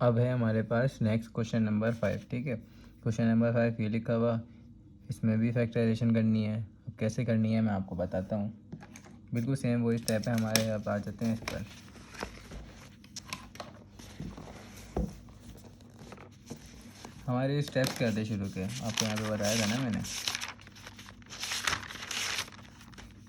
अब है हमारे पास नेक्स्ट क्वेश्चन नंबर 5। ठीक है, क्वेश्चन नंबर 5 ये लिखा हुआ, इसमें भी फैक्टराइजेशन करनी है। अब कैसे करनी है मैं आपको बताता हूँ। बिल्कुल सेम वही स्टेप है हमारे। अब आ जाते हैं इस पर। हमारे स्टेप्स क्या थे शुरू के, आपको यहाँ पे बताया था ना मैंने।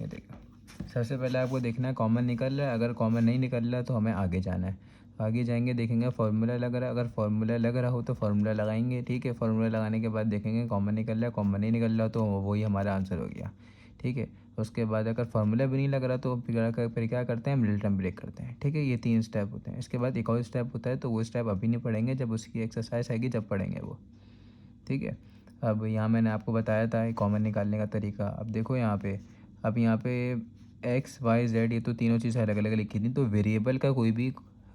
ये देखो, सबसे पहले आपको देखना है कॉमन निकल रहा है। अगर कॉमन नहीं निकल रहा तो हमें आगे जाना है। आगे जाएंगे, देखेंगे फार्मूला लग रहा है। अगर फार्मूला लग रहा हो तो फार्मूला लगाएंगे। ठीक है, फार्मूला लगाने के बाद देखेंगे कॉमन निकल रहा है। कॉमन नहीं निकल रहा तो वही हमारा आंसर हो गया। ठीक है, उसके बाद अगर फार्मूला भी नहीं लग रहा तो फिर क्या करते हैं, मिडिल टर्म ब्रेक करते हैं। ठीक है, ये 3 स्टेप होते हैं। इसके बाद एक और स्टेप होता है, तो वो स्टेप अभी नहीं पढ़ेंगे, जब उसकी एक्सरसाइज आएगी जब पढ़ेंगे वो। ठीक है, अब यहाँ मैंने आपको बताया था कॉमन निकालने का तरीका। अब देखो यहाँ पे, अब यहाँ पे एक्स वाई जेड, ये तो तीनों चीज़ें अलग अलग लिखी थी, तो वेरिएबल का कोई भी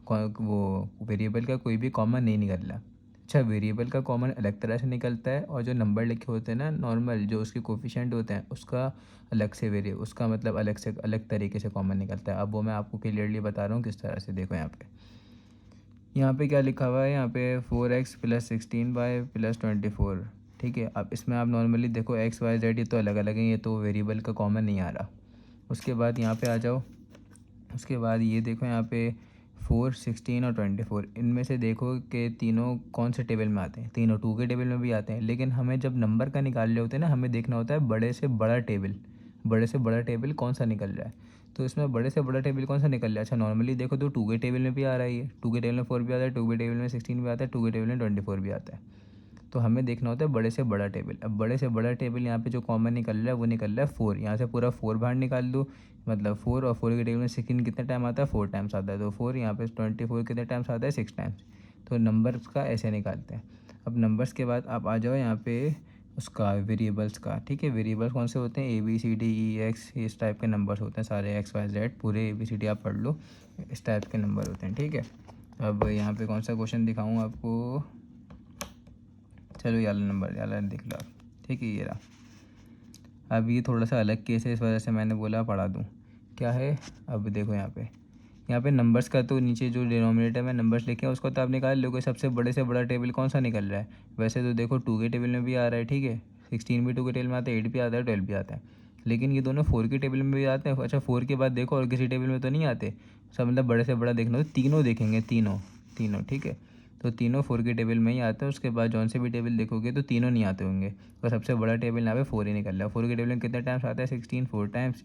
वेरिएबल का कोई भी कॉमन नहीं निकल रहा। अच्छा, वेरिएबल का कॉमन अलग तरह से निकलता है, और जो नंबर लिखे होते हैं ना नॉर्मल, जो उसके कोफिशिएंट होते हैं, उसका अलग से उसका मतलब अलग से अलग तरीके से कॉमन निकलता है। अब वो मैं आपको क्लियरली बता रहा हूँ किस तरह से। देखो यहाँ पे क्या लिखा हुआ है, यहाँ पे 4x + 16y + 24। ठीक है, अब इसमें आप नॉर्मली देखो x y z ये तो अलग अलग हैं, ये तो वेरिएबल का कॉमन नहीं आ रहा। उसके बाद यहाँ पे आ जाओ। उसके बाद ये देखो यहाँ पे 4, 16 और 24, इनमें से देखो कि तीनों कौन से टेबल में आते हैं। तीनों 2 के टेबल में भी आते हैं, लेकिन हमें जब नंबर का निकाल रहे होते हैं ना, हमें देखना होता है बड़े से बड़ा टेबल। बड़े से बड़ा टेबल कौन सा निकल रहा है, तो इसमें बड़े से बड़ा टेबल कौन सा निकल रहा है। अच्छा, नॉर्मली देखो तो 2 के टेबल में भी आ रहा है, ये 2 के टेबल में 4 भी आता है, 2 के टेबल में 16 भी आता है, 2 के टेबल में 24 भी आता है। तो हमें देखना होता है बड़े से बड़ा टेबल। अब बड़े से बड़ा टेबल यहाँ पे जो कॉमन निकल रहा है वो निकल रहा है 4। यहाँ से पूरा 4 बाहर निकाल दो, मतलब 4, और 4 के टेबल में 16 कितने टाइम आता है, 4 टाइम्स आता है। तो 4 यहाँ पे 24 कितने टाइम्स आता है, 6 टाइम्स। तो नंबर्स का ऐसे निकालते हैं। अब नंबर्स के बाद आप आ जाओ यहाँ पे उसका वेरिएबल्स का। ठीक है, वेरिएबल्स कौन से होते हैं, A B C D E X, इस टाइप के नंबर्स होते हैं सारे, एक्स वाई जेड पूरे ABCD आप पढ़ लो, इस टाइप के नंबर होते हैं। ठीक है, अब यहाँ पे कौन सा क्वेश्चन दिखाऊँ आपको। चलो ये वाला नंबर, ये वाला देख लो आप। ठीक है, ये रहा। अब ये थोड़ा सा अलग केस है, इस वजह से मैंने बोला पढ़ा दूँ। क्या है, अब देखो यहाँ पे नंबर्स का तो नीचे जो डिनोमिनेटर में नंबर्स लिखे हैं उसको तो आप निकाल लोगे। सबसे बड़े से बड़ा टेबल कौन सा निकल रहा है, वैसे तो देखो 2 के टेबल में भी आ रहा है। ठीक है, 16 भी 2 के टेबल में आता है, 8 भी आता है, 12 भी आता है, लेकिन ये दोनों 4 के टेबल में भी आते हैं। अच्छा, 4 के बाद देखो और किसी टेबल में तो नहीं आते। सब मतलब बड़े से बड़ा देखना तो तीनों देखेंगे, तीनों तीनों। ठीक है, तो तीनों 4 के टेबल में ही आते हैं। उसके बाद जौन से भी टेबल देखोगे तो तीनों नहीं आते होंगे, और सबसे बड़ा टेबल यहाँ पे 4 ही निकल रहा है। 4 के टेबल में कितने टाइम्स आता है, 16 4 टाइम्स,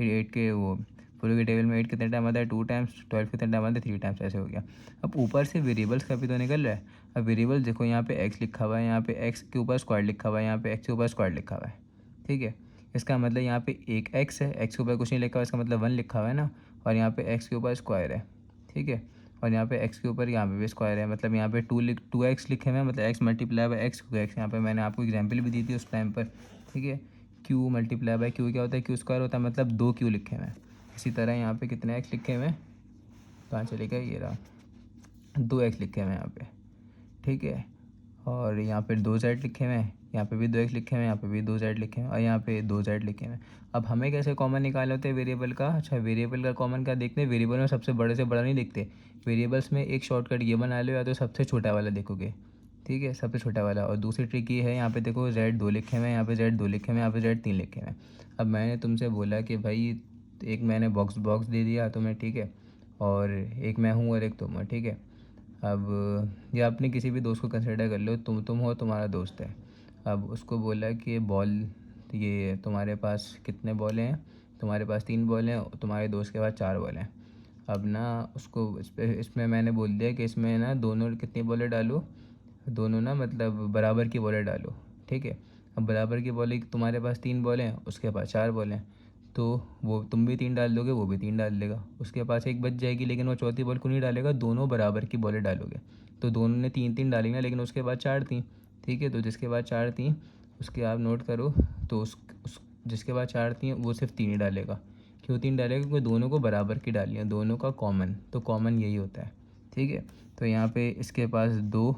8 के वो 4 के टेबल में 8 कितने टाइम आता है, 2 टाइम्स, 12 कितने टाइम आता है, 3 टाइम्स, ऐसे हो गया। अब ऊपर से वेरिएबल्स का भी तो निकल रहा है। अब वेरिएबल्स देखो, यहाँ पे x लिखा हुआ है, यहाँ पे x के ऊपर स्क्वायर लिखा हुआ है, यहाँ पे x के ऊपर स्क्वायर लिखा हुआ है। ठीक है, इसका मतलब यहाँ पे एक x है, x के ऊपर कुछ नहीं लिखा हुआ, इसका मतलब 1 लिखा हुआ है ना, और यहाँ पे x के ऊपर स्क्वायर है। ठीक है, और यहाँ पे x के ऊपर यहाँ पे भी स्क्वायर है, मतलब यहाँ पे 2x लिखे हुए हैं, मतलब x मल्टीप्लाई बाय x क्योंकि x यहाँ पे मैंने आपको एग्जाम्पल भी दी थी उस टाइम पर। ठीक है, q मल्टीप्लाई बाय q क्या होता है, q स्क्वायर होता है, मतलब 2q लिखे हुए हैं। इसी तरह यहाँ पे कितने x लिखे हुए हैं, कहाँ चले गए, ये रहा, 2x लिखे हुए हैं यहाँ पे। ठीक है, और यहाँ पे 2z लिखे हुए हैं, यहाँ पे भी 2x लिखे हुए हैं, यहाँ पे भी 2z लिखे हुए हैं, और यहाँ पे 2z लिखे हुए हैं। अब हमें कैसे कॉमन निकालने होते हैं वेरिएबल का। अच्छा, वेरिएबल का कॉमन क्या देखते हैं, वेरिएबल में सबसे बड़े से बड़ा नहीं देखते। वेरिएबल्स में एक शॉर्टकट ये बना लो, या तो सबसे छोटा वाला देखोगे। ठीक है, सबसे छोटा वाला। और दूसरी ट्रिक ये है, यहाँ पे देखो z2 लिखे हुए हैं, यहाँ पे z2 लिखे हुए हैं, यहाँ पे z3 लिखे हुए हैं। अब मैंने तुमसे बोला कि भाई एक मैंने बॉक्स बॉक्स दे दिया तुम्हें। ठीक है, और एक मैं हूँ और एक तुम हो। ठीक है, अब या अपने किसी भी दोस्त को कंसिडर कर लो, तुम हो, तुम्हारा दोस्त है। अब उसको बोला कि बॉल, ये तुम्हारे पास कितने बॉल हैं, तुम्हारे पास 3 बॉल हैं, तुम्हारे दोस्त के पास 4 बॉल हैं। अब ना उसको इसमें मैंने बोल दिया कि इसमें ना दोनों कितनी बॉलें डालो, दोनों ना मतलब बराबर की बॉलें डालो। ठीक है, अब बराबर की बॉलें, तुम्हारे पास 3 बॉलें हैं, उसके पास 4 बॉलें हैं, तो वो तुम भी 3 डाल दोगे, वो भी 3 डाल देगा, उसके पास एक बच जाएगी, लेकिन वो चौथी बॉल को नहीं डालेगा, दोनों बराबर की बॉलें डालोगे। तो दोनों ने 3-3 डाली ना, लेकिन उसके बाद 4 थी। ठीक है, तो जिसके बाद 4 थी उसके आप नोट करो, तो उस जिसके बाद 4 थी वो सिर्फ 3 ही डालेगा। क्यों 3 डालेगा, क्योंकि दोनों को बराबर की डाली है, दोनों का कॉमन, तो कॉमन यही होता है। ठीक है, तो यहाँ पे इसके पास 2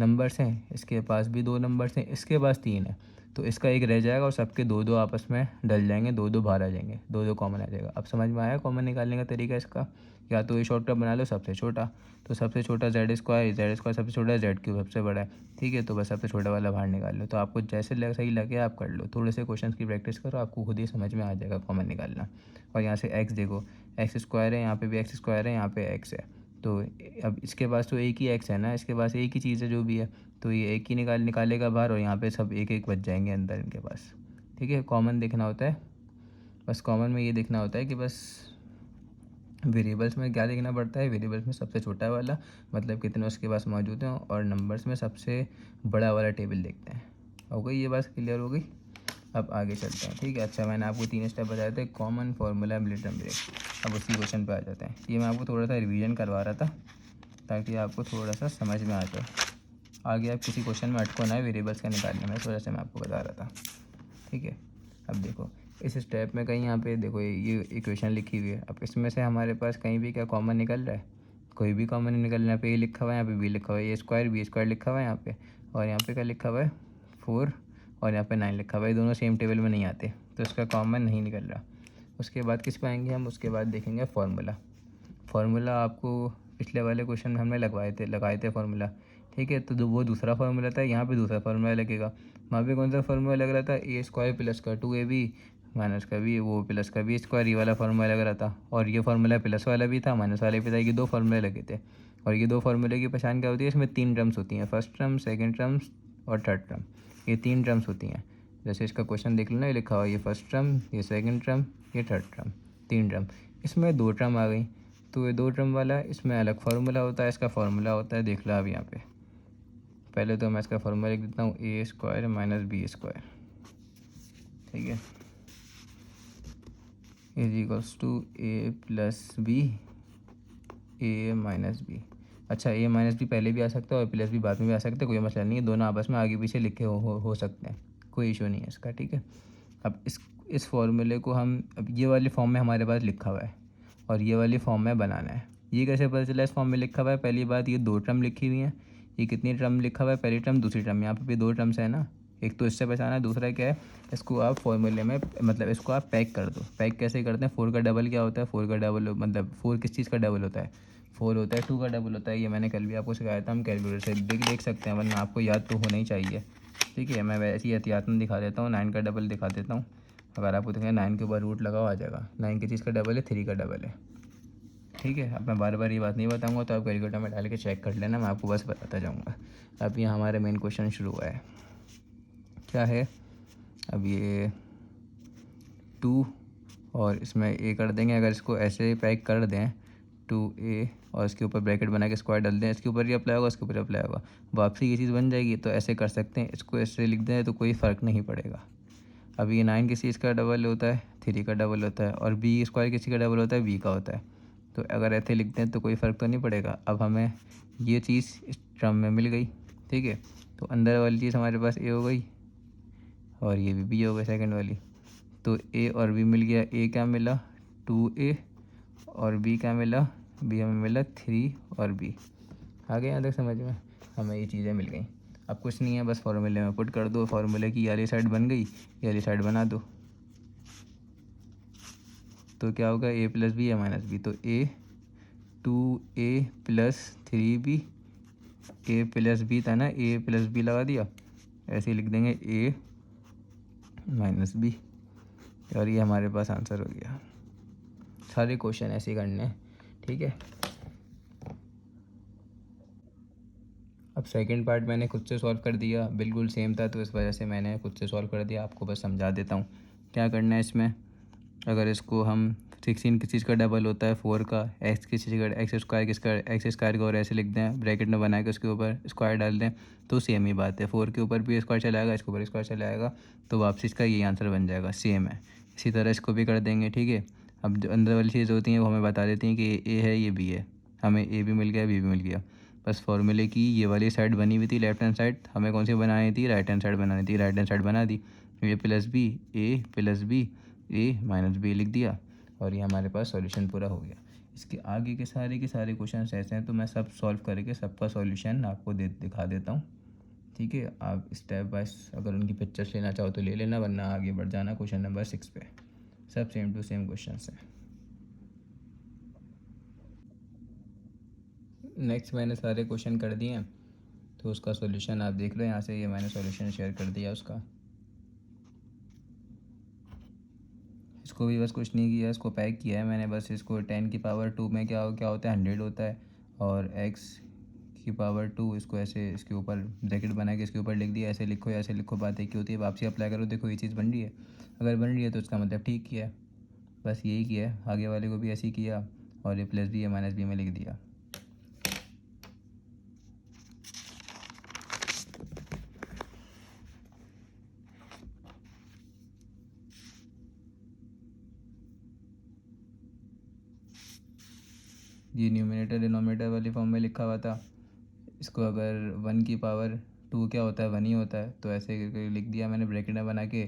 नंबर्स हैं, इसके पास भी 2 नंबर्स हैं, इसके पास 3 है, तो इसका एक रह जाएगा, और सबके 2-2 आपस में डल जाएंगे, 2-2 बाहर आ जाएंगे, 2-2 कॉमन आ जाएगा। अब समझ में आया कॉमन निकालने का तरीका इसका, या तो ये शॉर्टकट बना लो सबसे छोटा, तो सबसे छोटा जेड स्क्वायर सबसे छोटा जेड क्यूब सबसे बड़ा है, ठीक है। तो बस सबसे छोटा वाला बाहर निकाल लो। तो आपको जैसे सही लगे आप कर लो, थोड़े से क्वेश्चन की प्रैक्टिस करो, आपको खुद ही समझ में आ जाएगा कॉमन निकालना। और यहाँ से एक्स देखो, एक्स स्क्वायर है, यहाँ पे भी एक्स स्क्वायर है, यहाँ पे एक्स है। तो अब इसके पास तो एक ही एक्स है ना, इसके पास एक ही चीज़ है जो भी है, तो ये एक ही निकालेगा बाहर, और यहाँ पे सब एक एक बच जाएंगे अंदर इनके पास, ठीक है। कॉमन देखना होता है, बस कॉमन में ये देखना होता है कि बस वेरिएबल्स में क्या देखना पड़ता है, वेरिएबल्स में सबसे छोटा वाला मतलब कितने उसके पास मौजूद हैं, और नंबर्स में सबसे बड़ा वाला टेबल देखते हैं। हो गई ये बात क्लियर हो गई। अब आगे चलते हैं, ठीक है। अच्छा, मैंने आपको 3 स्टेप बताए थे, कॉमन, फार्मूला, मिलिटरी ब्रेक। अब उसी क्वेश्चन पे आ जाते हैं। ये मैं आपको थोड़ा सा रिवीजन करवा रहा था ताकि आपको थोड़ा सा समझ में आ जाए, आगे आप किसी क्वेश्चन में अटको ना है वेरिएबल्स का निकालने में, इस वजह से मैं आपको बता रहा था, ठीक है। अब देखो इस स्टेप में कहीं यहाँ पे देखो ये इक्वेशन लिखी हुई है। अब इसमें से हमारे पास कहीं भी क्या कॉमन निकल रहा है, कोई भी कॉमन नहीं निकल रहा है। यहाँ पे ए लिखा हुआ है, यहाँ पे बी लिखा हुआ है, ए स्क्वायर बी स्क्वायर लिखा हुआ है यहाँ पे, और यहाँ पे क्या लिखा हुआ है 4, और यहाँ पे 9 लिखा हुआ है। ये दोनों सेम टेबल में नहीं आते, तो इसका कॉमन नहीं निकल रहा। उसके बाद किस पे आएंगे हम, उसके बाद देखेंगे फार्मूला। फार्मूला आपको पिछले वाले क्वेश्चन में हमने लगाए थे फार्मूला, ठीक है। तो वो दूसरा फार्मूला था, यहाँ पे दूसरा फार्मूला लगेगा। वहाँ पे कौन सा फार्मूला लग रहा था, ए स्क्वायर प्लस का 2ab माइनस का बी, वो प्लस का बी स्क्वायर, ये वाला फार्मूला लग रहा था। और ये फार्मूला प्लस वाला भी था, माइनस वाला भी था, ये 2 फार्मूले लगे थे। और ये 2 फार्मूले की पहचान क्या होती है, इसमें 3 टर्म्स होती हैं, फर्स्ट टर्म, सेकेंड टर्म्स और थर्ड टर्म, ये 3 टर्म्स होती हैं। जैसे इसका क्वेश्चन देख लो ना, ये लिखा हुआ है, ये फर्स्ट टर्म, ये सेकेंड टर्म, ये थर्ड टर्म, 3 टर्म। इसमें 2 टर्म आ गई, तो ये 2 टर्म वाला है, इसमें अलग फार्मूला होता है, इसका फार्मूला होता है, देख लो अब यहाँ पे। पहले तो मैं इसका फार्मूला लिख देता हूँ, A square minus B square, ठीक है, is equals to A plus B, A minus B. अच्छा, ए माइनस बी पहले भी आ सकता है और प्लस बी बाद में भी आ सकता है, कोई मसला नहीं है, दोनों आपस में आगे पीछे लिखे हो सकते हैं, कोई इशू नहीं है इसका, ठीक है। अब इस फॉर्मूले को हम अब ये वाले फॉर्म में हमारे पास लिखा हुआ है, और ये वाली फॉर्म में बनाना है। ये कैसे पता चला इस फॉर्म में लिखा हुआ है, पहली बात ये 2 टर्म लिखी हुई हैं, ये कितनी टर्म लिखा हुआ है, पहली टर्म दूसरी टर्म, यहाँ पे भी 2 टर्म्स है ना, एक तो इससे पहचाना है, दूसरा क्या है, इसको आप फॉर्मूले में मतलब इसको आप पैक कर दो। पैक कैसे करते हैं, 4 का डबल क्या होता है, 4 का डबल मतलब 4 किस चीज़ का डबल होता है, 4 होता है 2 का डबल होता है। ये मैंने कल भी आपको सिखाया था, हम कैलकुलेटर से देख सकते हैं, वरना आपको याद तो होना ही चाहिए, ठीक है। मैं वैसे ही एहतियातन दिखा देता हूँ, 9 का डबल दिखा देता हूँ। अगर आपको देखें 9 के ऊपर रूट लगाओ आ जाएगा, 9 किस चीज़ का डबल है, 3 का डबल है, ठीक है। अब मैं बार बार ये बात नहीं बताऊंगा, तो आप कैलकुलेटर में डाल के चेक कर लेना, मैं आपको बस बताता जाऊंगा। अब यहाँ हमारे मेन क्वेश्चन शुरू हुआ है, क्या है, अब ये 2 और इसमें ए कर देंगे, अगर इसको ऐसे पैक कर दें 2a और इसके ऊपर ब्रैकेट बना के स्क्वायर डाल दें, इसके ऊपर ही अप्लाई होगा, इसके ऊपर अप्लाई होगा, वापसी ये चीज़ बन जाएगी। तो ऐसे कर सकते हैं, इसको ऐसे लिख दें तो कोई फ़र्क नहीं पड़ेगा। अब ये 9 किसी चीज़ का डबल होता है, 3 का डबल होता है, और बी स्क्वायर किसी का डबल होता है, बी का होता है। तो अगर ऐसे लिखते हैं तो कोई फ़र्क तो नहीं पड़ेगा। अब हमें ये चीज़ इस टर्म में मिल गई, ठीक है। तो अंदर वाली चीज़ हमारे पास ए हो गई, और ये भी बी हो गई सेकंड वाली। तो ए और बी मिल गया, ए क्या मिला 2a, और बी क्या मिला, बी हमें मिला 3 और बी। आ गए यहाँ तक समझ में, हमें ये चीज़ें मिल गई। अब कुछ नहीं है, बस फार्मूले में पुट कर दो, फार्मूले की ये वाली साइड बन गई, ये वाली साइड बना दो, तो क्या होगा, ए प्लस बी या माइनस बी। तो ए 2a प्लस 3b, ए प्लस बी था ना, ए प्लस बी लगा दिया, ऐसे ही लिख देंगे ए माइनस बी, और ये हमारे पास आंसर हो गया। सारे क्वेश्चन ऐसे ही करने हैं, ठीक है। अब सेकंड पार्ट मैंने खुद से सॉल्व कर दिया, बिल्कुल सेम था, तो इस वजह से मैंने खुद से सॉल्व कर दिया, आपको बस समझा देता हूँ क्या करना है इसमें। अगर इसको हम 16 किस चीज़ का डबल होता है, 4 का, एक्स किस चीज़ का, एक्स स्क्वायर किसका, एक्स स्क्वायर का, और ऐसे लिख दें, ब्रैकेट में बना के उसके ऊपर स्क्वायर डाल दें, तो सेम ही बात है, 4 के ऊपर भी स्क्वायर चला आएगा, इसके ऊपर स्क्वायर चला आएगा, तो वापसी इसका यही आंसर बन जाएगा, सेम है। इसी तरह इसको भी कर देंगे, ठीक है। अब जो अंदर वाली चीज़ होती हैं वो हमें बता देती हैं कि ए है, ये बी है, हमें ए भी मिल गया, बी भी मिल गया। बस फॉर्मूले की ये वाली साइड बनी हुई थी, लेफ्ट हैंड साइड, हमें कौन सी बनानी थी, राइट हैंड साइड बनानी थी, राइट हैंड साइड बना दी, ए plus B, A minus B लिख दिया, और ये हमारे पास सॉल्यूशन पूरा हो गया। इसके आगे के सारे क्वेश्चन ऐसे हैं, तो मैं सब सॉल्व करके सबका सॉल्यूशन आपको दिखा देता हूँ, ठीक है। आप स्टेप बाय अगर उनकी पिक्चर्स लेना चाहो तो ले लेना, वरना आगे बढ़ जाना क्वेश्चन नंबर 6 पे, सब सेम टू सेम क्वेश्चन हैं। नेक्स्ट मैंने सारे क्वेश्चन कर दिए हैं, तो उसका सॉल्यूशन आप देख लो यहाँ से। ये मैंने सॉल्यूशन शेयर कर दिया उसका। इसको भी बस कुछ नहीं किया, इसको पैक किया है मैंने बस। इसको 10⁻² में क्या होता है, 100 होता है, और x⁻², इसको ऐसे इसके ऊपर ब्रैकेट बना के इसके ऊपर लिख दिया। ऐसे लिखो या ऐसे लिखो, बात एक ही होती है। वापसी अप्लाई करो, देखो ये चीज़ बन रही है। अगर बन रही है तो उसका मतलब ठीक किया है, बस यही किया है। आगे वाले को भी ऐसे ही किया, और ये +b या -b में लिख दिया। ये न्यूमरेटर डिनोमिनेटर वाली फॉर्म में लिखा हुआ था। इसको अगर 1⁻² क्या होता है, 1 ही होता है, तो ऐसे करके लिख दिया मैंने ब्रैकेट में बना के।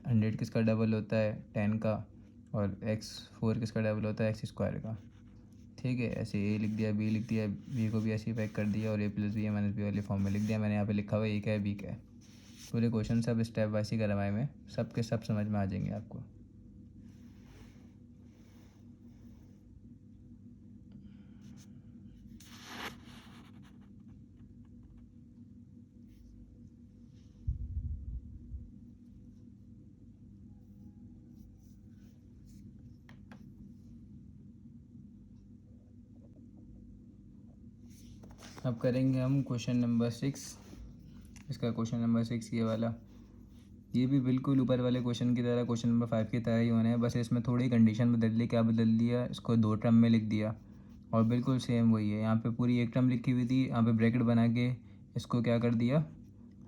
100 किसका डबल होता है, 10 का, और x4 किसका डबल होता है, x² का। ठीक है, ऐसे a लिख दिया, b लिख दिया, b को भी ऐसे ही पैक कर दिया, और a + b या -b वाली फॉर्म में लिख दिया मैंने। यहाँ पे लिखा हुआ है a क्या है, b क्या है। पूरे क्वेश्चन सब स्टेप वाइज ही करवाए में, सब के सब समझ में आ जाएंगे आपको। अब करेंगे हम क्वेश्चन नंबर 6। इसका क्वेश्चन नंबर 6 ये वाला, ये भी बिल्कुल ऊपर वाले क्वेश्चन की तरह, क्वेश्चन नंबर 5 की तरह ही होने हैं। बस इसमें थोड़ी कंडीशन बदल दी। क्या बदल दिया, इसको 2 टर्म में लिख दिया, और बिल्कुल सेम वही है। यहाँ पे पूरी 1 टर्म लिखी हुई थी, यहाँ पे ब्रैकेट बना के इसको क्या कर दिया,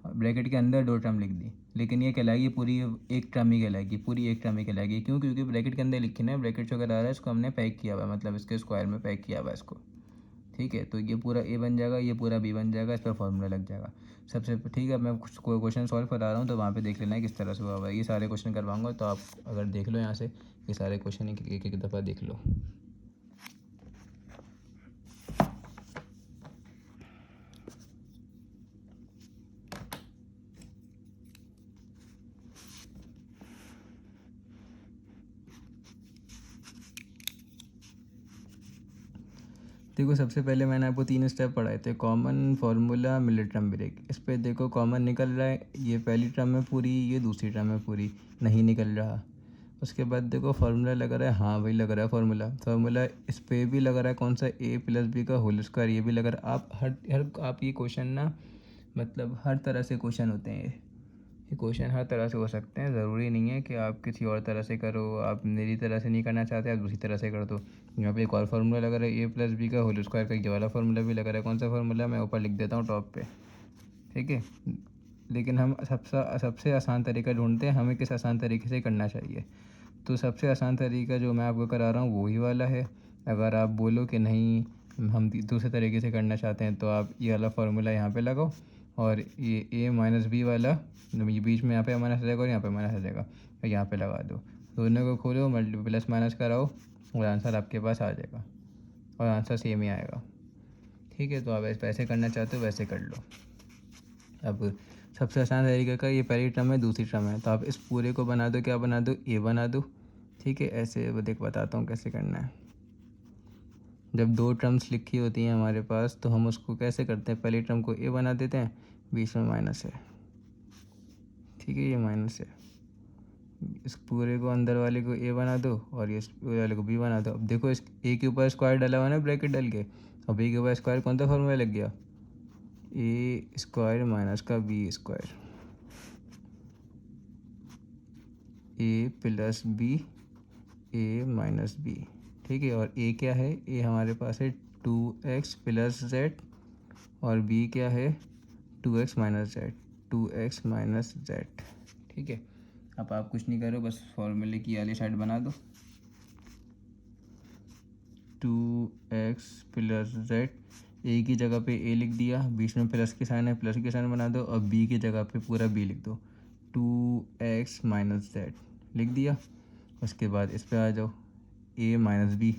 ब्रैकेट के अंदर 2 टर्म लिख दी। लेकिन ये कहलाएगी पूरी 1 टर्म ही कहलाएगी, पूरी 1 टर्म ही कहलाएगी। क्यों? क्योंकि ब्रैकेट के अंदर लिखी ना, ब्रैकेट जो अगर आ रहा है इसको हमने पैक किया हुआ है, मतलब इसके स्क्वायर में पैक किया हुआ है इसको। ठीक है, तो ये पूरा a बन जाएगा, ये पूरा b बन जाएगा, इस पर फॉर्मूला लग जाएगा सबसे। ठीक है, मैं कुछ कोई क्वेश्चन सॉल्व करा रहा हूँ, तो वहाँ पे देख लेना है किस तरह से हुआ हुआ है। ये सारे क्वेश्चन करवाऊँगा, तो आप अगर देख लो यहाँ से, ये सारे क्वेश्चन एक एक दफ़ा देख लो। देखो, सबसे पहले मैंने आपको 3 स्टेप पढ़ाए थे, common, formula, mid term break. इस पे देखो कॉमन निकल रहा है, ये पहली टर्म में पूरी, ये दूसरी टर्म में पूरी नहीं निकल रहा। उसके बाद देखो फार्मूला लग रहा है, हाँ वही लग रहा है फार्मूला इस पे भी लग रहा है। कौन सा, a+b का होल स्क्वायर, ये भी लग रहा है। आप हर आप ये क्वेश्चन ना, मतलब हर तरह से क्वेश्चन होते हैं ये क्वेश्चन हर तरह से हो सकते हैं। ज़रूरी नहीं है कि आप किसी और तरह से करो। आप मेरी तरह से नहीं करना चाहते, आप दूसरी तरह से कर दो। यहाँ पे एक और फार्मूला लगा रहा है, a+b का होल स्क्वायर का, ये वाला फार्मूला भी लगा रहा है। कौन सा फार्मूला, मैं ऊपर लिख देता हूँ टॉप पे। ठीक है, लेकिन हम सबसे आसान तरीका ढूंढते हैं, हमें किस आसान तरीके से करना चाहिए। तो सबसे आसान तरीका जो मैं आपको करा रहा हूँ वही वाला है। अगर आप बोलो कि नहीं हम दूसरे तरीके से करना चाहते हैं, तो आप ये वाला फार्मूला यहाँ पे लगाओ, और ये a-b वाला, ये बीच में यहाँ पे माइनस आ जाएगा और यहाँ पे माइनस आ जाएगा, और यहाँ पे लगा दो। दोनों को खोलो, प्लस माइनस कराओ, और आंसर आपके पास आ जाएगा, और आंसर सेम ही आएगा। ठीक है, तो आप वैसे करना चाहते हो वैसे कर लो। अब सबसे आसान तरीके का, ये पहली टर्म है, दूसरी टर्म है, तो आप इस पूरे को बना दो, क्या बना दो, a बना दो। ठीक है, ऐसे देख बताता हूँ कैसे करना है। जब 2 टर्म्स लिखी होती हैं हमारे पास, तो हम उसको कैसे करते हैं, पहली टर्म को a बना देते हैं, बीच में माइनस है। ठीक है, ये माइनस है, इस पूरे को अंदर वाले को a बना दो, और ये पूरे वाले को b बना दो। अब देखो, इस a के ऊपर स्क्वायर डाला हुआ ना ब्रैकेट डाल के, और b के ऊपर स्क्वायर, कौन सा फॉर्मूला लग गया, a² माइनस का b², a+b a-b। ठीक है, और a क्या है, a हमारे पास है 2x + z, और b क्या है 2x - z, 2x - z। ठीक है, अब आप कुछ नहीं करो, बस फॉर्मूले की वाली साइड बना दो। 2x + z, a की जगह पे a लिख दिया, बीच में प्लस की साइन है, प्लस की साइन बना दो, और b की जगह पे पूरा b लिख दो, 2x - z लिख दिया। उसके बाद इस पे आ जाओ, a - b,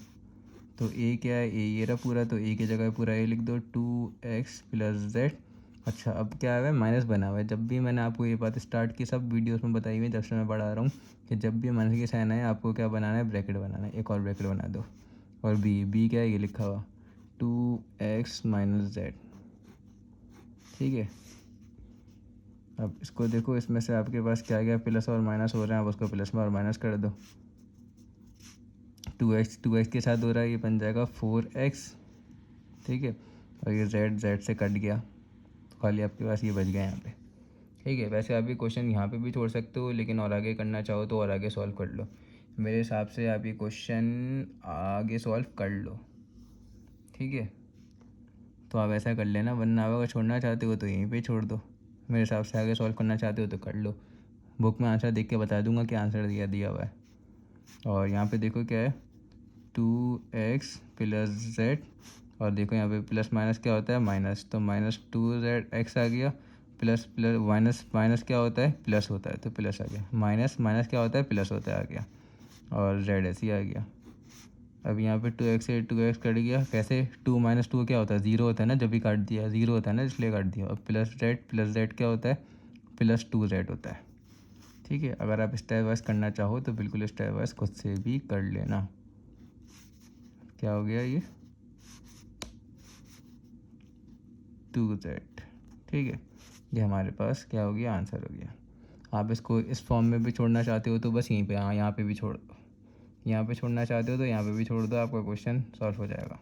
तो a क्या है, a ये रहा पूरा, तो a की जगह पूरा a लिख दो, 2x + z। अच्छा, अब क्या है, माइनस बना हुआ है। जब भी मैंने आपको ये बात स्टार्ट की, सब वीडियोस में बताई हुई है, जब से मैं पढ़ा रहा हूँ, कि जब भी माइनस की साइन आए आपको क्या बनाना है, ब्रैकेट बनाना है, एक और ब्रैकेट बना दो। और b क्या है, ये लिखा हुआ 2x माइनस जेड। ठीक है, अब इसको देखो, इसमें से आपके पास क्या गया, प्लस और माइनस हो रहे हैं, अब उसको प्लस में और माइनस कर दो। 2x के साथ हो रहा है, ये बन जाएगा 4x। ठीक है, और ये z से कट गया, तो खाली आपके पास ये बच गया यहाँ पे। ठीक है, वैसे आप ये क्वेश्चन यहाँ पे भी छोड़ सकते हो, लेकिन और आगे करना चाहो तो और आगे सॉल्व कर लो। मेरे हिसाब से आप ये क्वेश्चन आगे सॉल्व कर लो। ठीक है, तो आप ऐसा कर लेना, वरना आप अगर छोड़ना चाहते हो तो यहीं पे छोड़ दो। मेरे हिसाब से आगे सॉल्व करना चाहते हो तो कर लो। बुक में आंसर देख के बता दूंगा कि आंसर दिया हुआ है। और यहाँ पे देखो क्या है, 2x प्लस जेड, और देखो यहाँ पे प्लस माइनस क्या होता है, माइनस, तो माइनस 2zx आ गया, प्लस प्लस माइनस माइनस क्या होता है, प्लस होता है, तो प्लस आ गया, माइनस माइनस क्या होता है, प्लस होता है, आ गया, और जेड ऐसे ही आ गया। अब यहाँ पे 2x से 2x कट गया, कैसे, 2 माइनस 2 क्या होता है, ज़ीरो होता है ना, जब भी काट दिया ज़ीरो होता है ना, इसलिए काट दिया। और प्लस जेड क्या होता है, प्लस 2z होता है। ठीक है, अगर आप स्टेप वाइज करना चाहो तो बिल्कुल स्टेप वाइज खुद से भी कर लेना। क्या हो गया ये, 2z। ठीक है, ये हमारे पास क्या हो गया, आंसर हो गया। आप इसको इस फॉर्म में भी छोड़ना चाहते हो तो बस यहीं पे, हाँ यहाँ पे भी छोड़ दो, यहाँ पे छोड़ना चाहते हो तो यहाँ पे भी छोड़ दो, आपका क्वेश्चन सॉल्व हो जाएगा।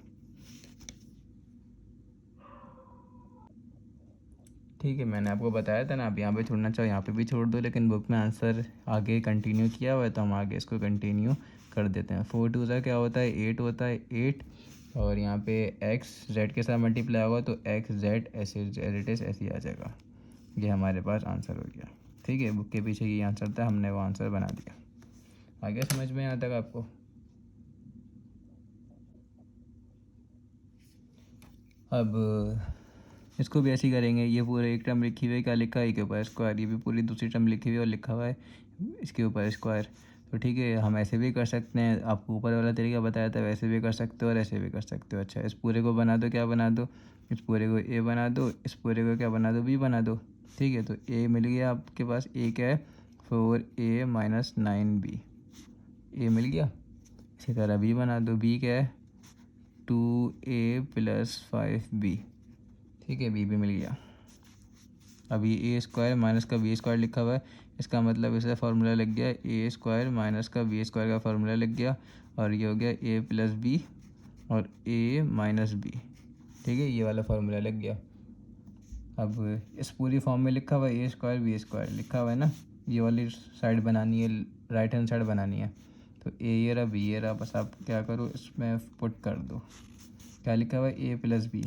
ठीक है, मैंने आपको बताया था ना, आप यहाँ पे छोड़ना चाहो यहाँ पे भी छोड़ दो, लेकिन बुक में आंसर आगे कंटिन्यू किया हुआ है तो हम आगे इसको कंटिन्यू कर देते हैं। 4 2 ज़ा क्या होता है, 8 होता है, 8, और यहाँ पे x z के साथ मल्टीप्लाई होगा तो x z ऐसे इट इज़ ऐसे ही आ जाएगा। ये हमारे पास आंसर हो गया। ठीक है, बुक के पीछे ये आंसर था, हमने वो आंसर बना दिया। आगे समझ में यहाँ तक आपको? अब इसको भी ऐसे ही करेंगे, ये पूरे एक टर्म लिखी हुई है, क्या लिखा है, के ऊपर स्क्वायर, ये भी पूरी दूसरी टर्म लिखी हुई है और लिखा हुआ है इसके ऊपर स्क्वायर। तो ठीक है, हम ऐसे भी कर सकते हैं, आपको ऊपर वाला तरीका बताया था, वैसे भी कर सकते हो और ऐसे भी कर सकते हो। अच्छा, इस पूरे को बना दो, क्या बना दो, इस पूरे को ए बना दो, इस पूरे को क्या बना दो, बी बना दो। ठीक है, तो ए मिल गया आपके पास, ए क्या है, 4a माइनस 9b, ए मिल गया। इसी तरह बी बना दो, बी क्या है, 2a प्लस 5b। ठीक है, बी भी मिल गया। अभी ए स्क्वायर माइनस का बी स्क्वायर लिखा हुआ है, इसका मतलब इसे फार्मूला लग गया, ए स्क्वायर माइनस का बी स्क्वायर का फार्मूला लग गया, और ये हो गया ए प्लस बी और ए माइनस बी। ठीक है, ये वाला फार्मूला लग गया। अब इस पूरी फॉर्म में लिखा हुआ है ए स्क्वायर बी स्क्वायर लिखा हुआ है ना, ये वाली साइड बनानी है, राइट हैंड साइड बनानी है, तो ए ये रहा, बी ये रहा, बस आप क्या करो, इसमें पुट कर दो, क्या लिखा हुआ है, ए प्लस बी,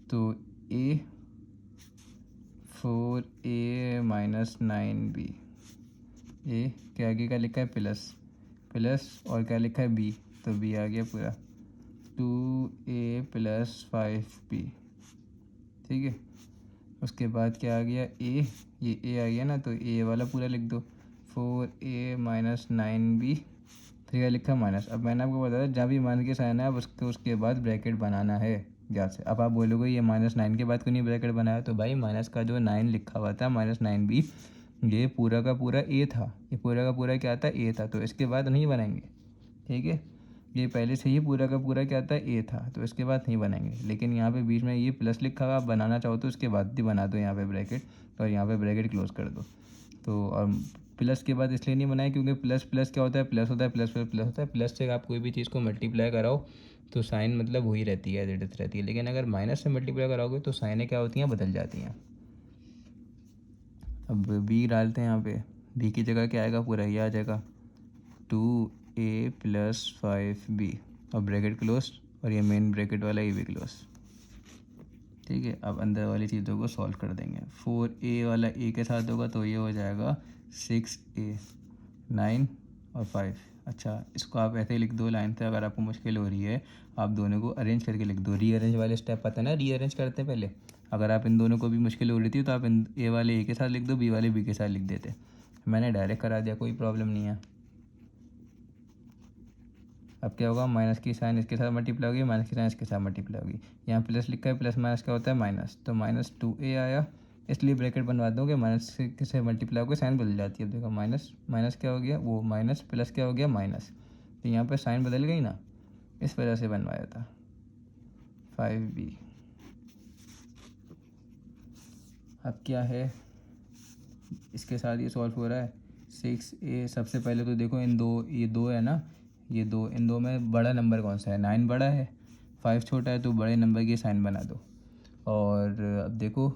तो ए 4a माइनस 9b, ए के आगे क्या लिखा है, प्लस, प्लस और क्या लिखा है, बी, तो बी आ गया पूरा, 2a प्लस 5b। ठीक है, उसके बाद क्या आ गया, ये ए आ गया ना, तो ए वाला पूरा लिख दो, 4a माइनस 9b, फिर क्या लिखा, माइनस। अब मैंने आपको बताया जहाँ भी मान के साइन है, अब उसके बाद ब्रैकेट बनाना है याद से। अब आप बोलोगे ये -9 के बाद क्यों नहीं ब्रैकेट बनाया, तो भाई माइनस का जो 9 लिखा हुआ था, -9b, ये पूरा का पूरा ए था, ये पूरा का पूरा क्या था, ए था, तो इसके बाद नहीं बनाएंगे। ठीक है, ये पहले से ही पूरा का पूरा क्या था, ए था, तो इसके बाद नहीं बनाएंगे। लेकिन यहाँ पे बीच में ये प्लस लिखा हुआ, आप बनाना चाहो तो उसके बाद भी बना दो यहाँ पे ब्रैकेट, और यहाँ पे ब्रैकेट क्लोज कर दो। तो और प्लस के बाद इसलिए नहीं बनाए क्योंकि प्लस प्लस क्या होता है, प्लस होता है, प्लस प्लस प्लस होता है, प्लस से आप कोई भी चीज़ को मल्टीप्लाई कराओ तो साइन मतलब वही रहती है, एज रहती है। लेकिन अगर माइनस से मल्टीप्लाई कराओगे तो साइनें क्या होती हैं, बदल जाती हैं। अब बी डालते हैं यहाँ पे, बी की जगह क्या आएगा, पूरा ये आ जाएगा, 2a प्लस 5b, और ब्रैकेट क्लोज, और ये मेन ब्रैकेट वाला ये भी क्लोज। ठीक है, अब अंदर वाली चीज़ों को सॉल्व कर देंगे। 4a वाला a के साथ होगा तो ये हो जाएगा 6a, 9 और 5। अच्छा, इसको आप ऐसे ही लिख दो लाइन से, अगर आपको मुश्किल हो रही है आप दोनों को अरेंज करके लिख दो। रीअरेंज वाले स्टेप पता है ना, रीअरेंज करते हैं पहले। अगर आप इन दोनों को भी मुश्किल हो रही थी तो आप इन ए वाले ए के साथ लिख दो, बी वाले बी के साथ लिख देते। मैंने डायरेक्ट करा दिया, कोई प्रॉब्लम नहीं है। अब क्या होगा, माइनस की साइन इसके साथ मल्टीप्लाई होगी, माइनस की साइन इसके साथ मल्टीप्लाई होगी। यहाँ प्लस लिखा है, प्लस माइनस क्या होता है, माइनस, तो -2a आया, इसलिए ब्रैकेट बनवा दोगे, माइनस से मल्टीप्लाई होकर साइन बदल जाती है। देखो माइनस माइनस क्या हो गया, वो माइनस, प्लस क्या हो गया, माइनस, तो यहाँ पर साइन बदल गई ना, इस वजह से बनवाया था। 5b। अब क्या है, इसके साथ ये सॉल्व हो रहा है। 6a, सबसे पहले तो देखो इन दो, ये दो है ना, ये दो, इन दो में बड़ा नंबर कौन सा है? 9 बड़ा है, 5 छोटा है, तो बड़े नंबर की साइन बना दो। और अब देखो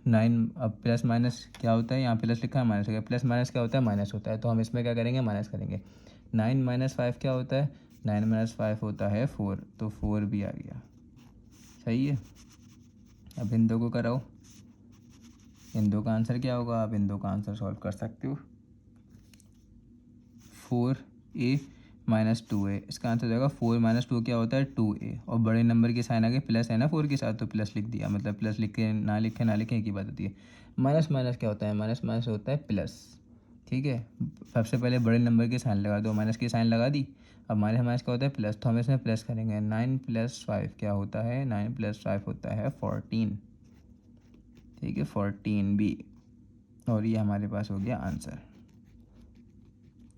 9, अब प्लस माइनस क्या होता है, यहाँ प्लस लिखा है माइनस हो गया, प्लस माइनस क्या होता है? माइनस होता है। तो हम इसमें क्या करेंगे? माइनस करेंगे। 9 माइनस 5 क्या होता है? 9 माइनस 5 होता है 4, तो 4 भी आ गया। सही है। अब इन दो को कराओ, इन दो का आंसर क्या होगा? आप इन दो का आंसर सॉल्व कर सकते हो। 4a माइनस 2a, इसका आंसर हो जाएगा 4 माइनस 2 क्या होता है? 2a, और बड़े नंबर के साइन आगे प्लस है ना 4 के साथ, तो प्लस लिख दिया। मतलब प्लस लिख के ना लिखें एक ही बात होती है। माइनस माइनस क्या होता है? माइनस माइनस होता है प्लस। ठीक है, सबसे पहले बड़े नंबर के साइन लगा दो, माइनस की साइन लगा दी। अब माइनस माइनस क्या होता है? प्लस, तो हम इसमें प्लस करेंगे। 9 प्लस 5 क्या होता है? 9 प्लस 5 होता है 14। ठीक है, 14b, और ये हमारे पास हो गया आंसर।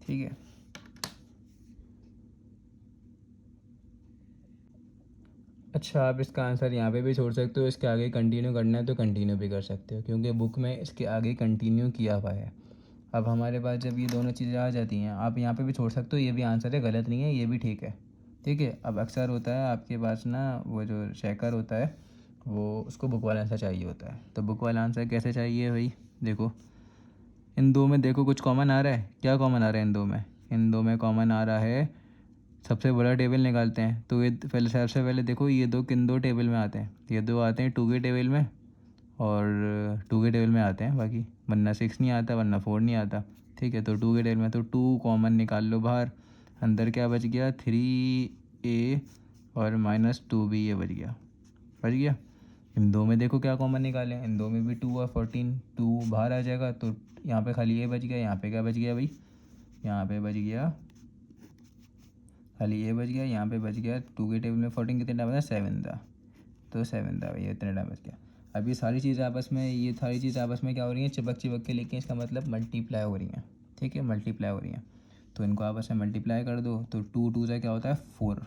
ठीक है, अच्छा आप इसका आंसर यहाँ पे भी छोड़ सकते हो, इसके आगे कंटिन्यू करना है तो कंटिन्यू भी कर सकते हो, क्योंकि बुक में इसके आगे कंटिन्यू किया हुआ है। अब हमारे पास जब ये दोनों चीज़ें आ जाती हैं, आप यहाँ पे भी छोड़ सकते हो, ये भी आंसर है, गलत नहीं है, ये भी ठीक है। ठीक है, अब अक्सर होता है आपके पास ना, वो जो चेकर होता है, वो उसको बुक वाला आंसर चाहिए होता है। तो बुक वाला आंसर कैसे चाहिए भाई? देखो इन दो में देखो कुछ कॉमन आ रहा है, क्या कॉमन आ रहा है इन दो में? इन दो में कॉमन आ रहा है, सबसे बड़ा टेबल निकालते हैं। तो ये पहले, सबसे पहले देखो ये दो किन दो टेबल में आते हैं? ये दो आते हैं 2 के टेबल में, और 2 के टेबल में आते हैं बाकी, वरना 6 नहीं आता, वरना 4 नहीं आता। ठीक है, तो 2 के टेबल में, तो 2 कॉमन निकाल लो बाहर। अंदर क्या बच गया? 3a और माइनस 2b, ये बच गया। इन दो में देखो क्या कॉमन निकालें, इन दो में भी 2 और 14, 2 बाहर आ जाएगा, तो यहाँ पे खाली ये बच गया। यहाँ पे क्या बच गया भाई? यहाँ पे बच गया खाली ये बच गया, यहाँ पे बच गया 2 के टेबल में 14 कितने टाइम बचा? 7 था, तो 7 था भाई, इतने टाइम बच गया। अब ये सारी चीज़ें आपस में, ये सारी चीज़ें आपस में क्या हो रही हैं? चिपक चिपक के, लेकिन इसका मतलब मल्टीप्लाई हो रही हैं। ठीक है, मल्टीप्लाई हो रही हैं, तो इनको आपस में मल्टीप्लाई कर दो, तो 2 2 से क्या होता है? 4।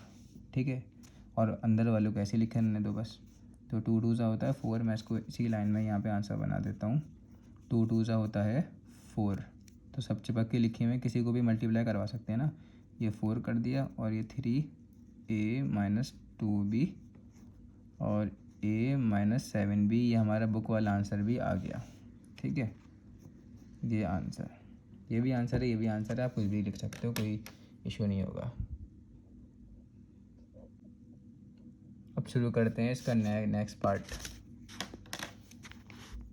ठीक है, और अंदर वालों को ऐसे लिखने दो बस, तो 2 2 सा होता है 4। मैं इसको इसी लाइन में यहाँ पे आंसर बना देता हूँ। 2 2 सा होता है 4, तो सब चिपक के लिखे हुए, किसी को भी मल्टीप्लाई करवा सकते हैं ना। ये 4 कर दिया, और ये 3a माइनस 2b और a माइनस 7b, ये हमारा बुक वाला आंसर भी आ गया। ठीक है, ये आंसर, ये भी आंसर है, ये भी आंसर है, आप कुछ भी लिख सकते हो, कोई इशू नहीं होगा। अब शुरू करते हैं इसका नेक्स्ट पार्ट।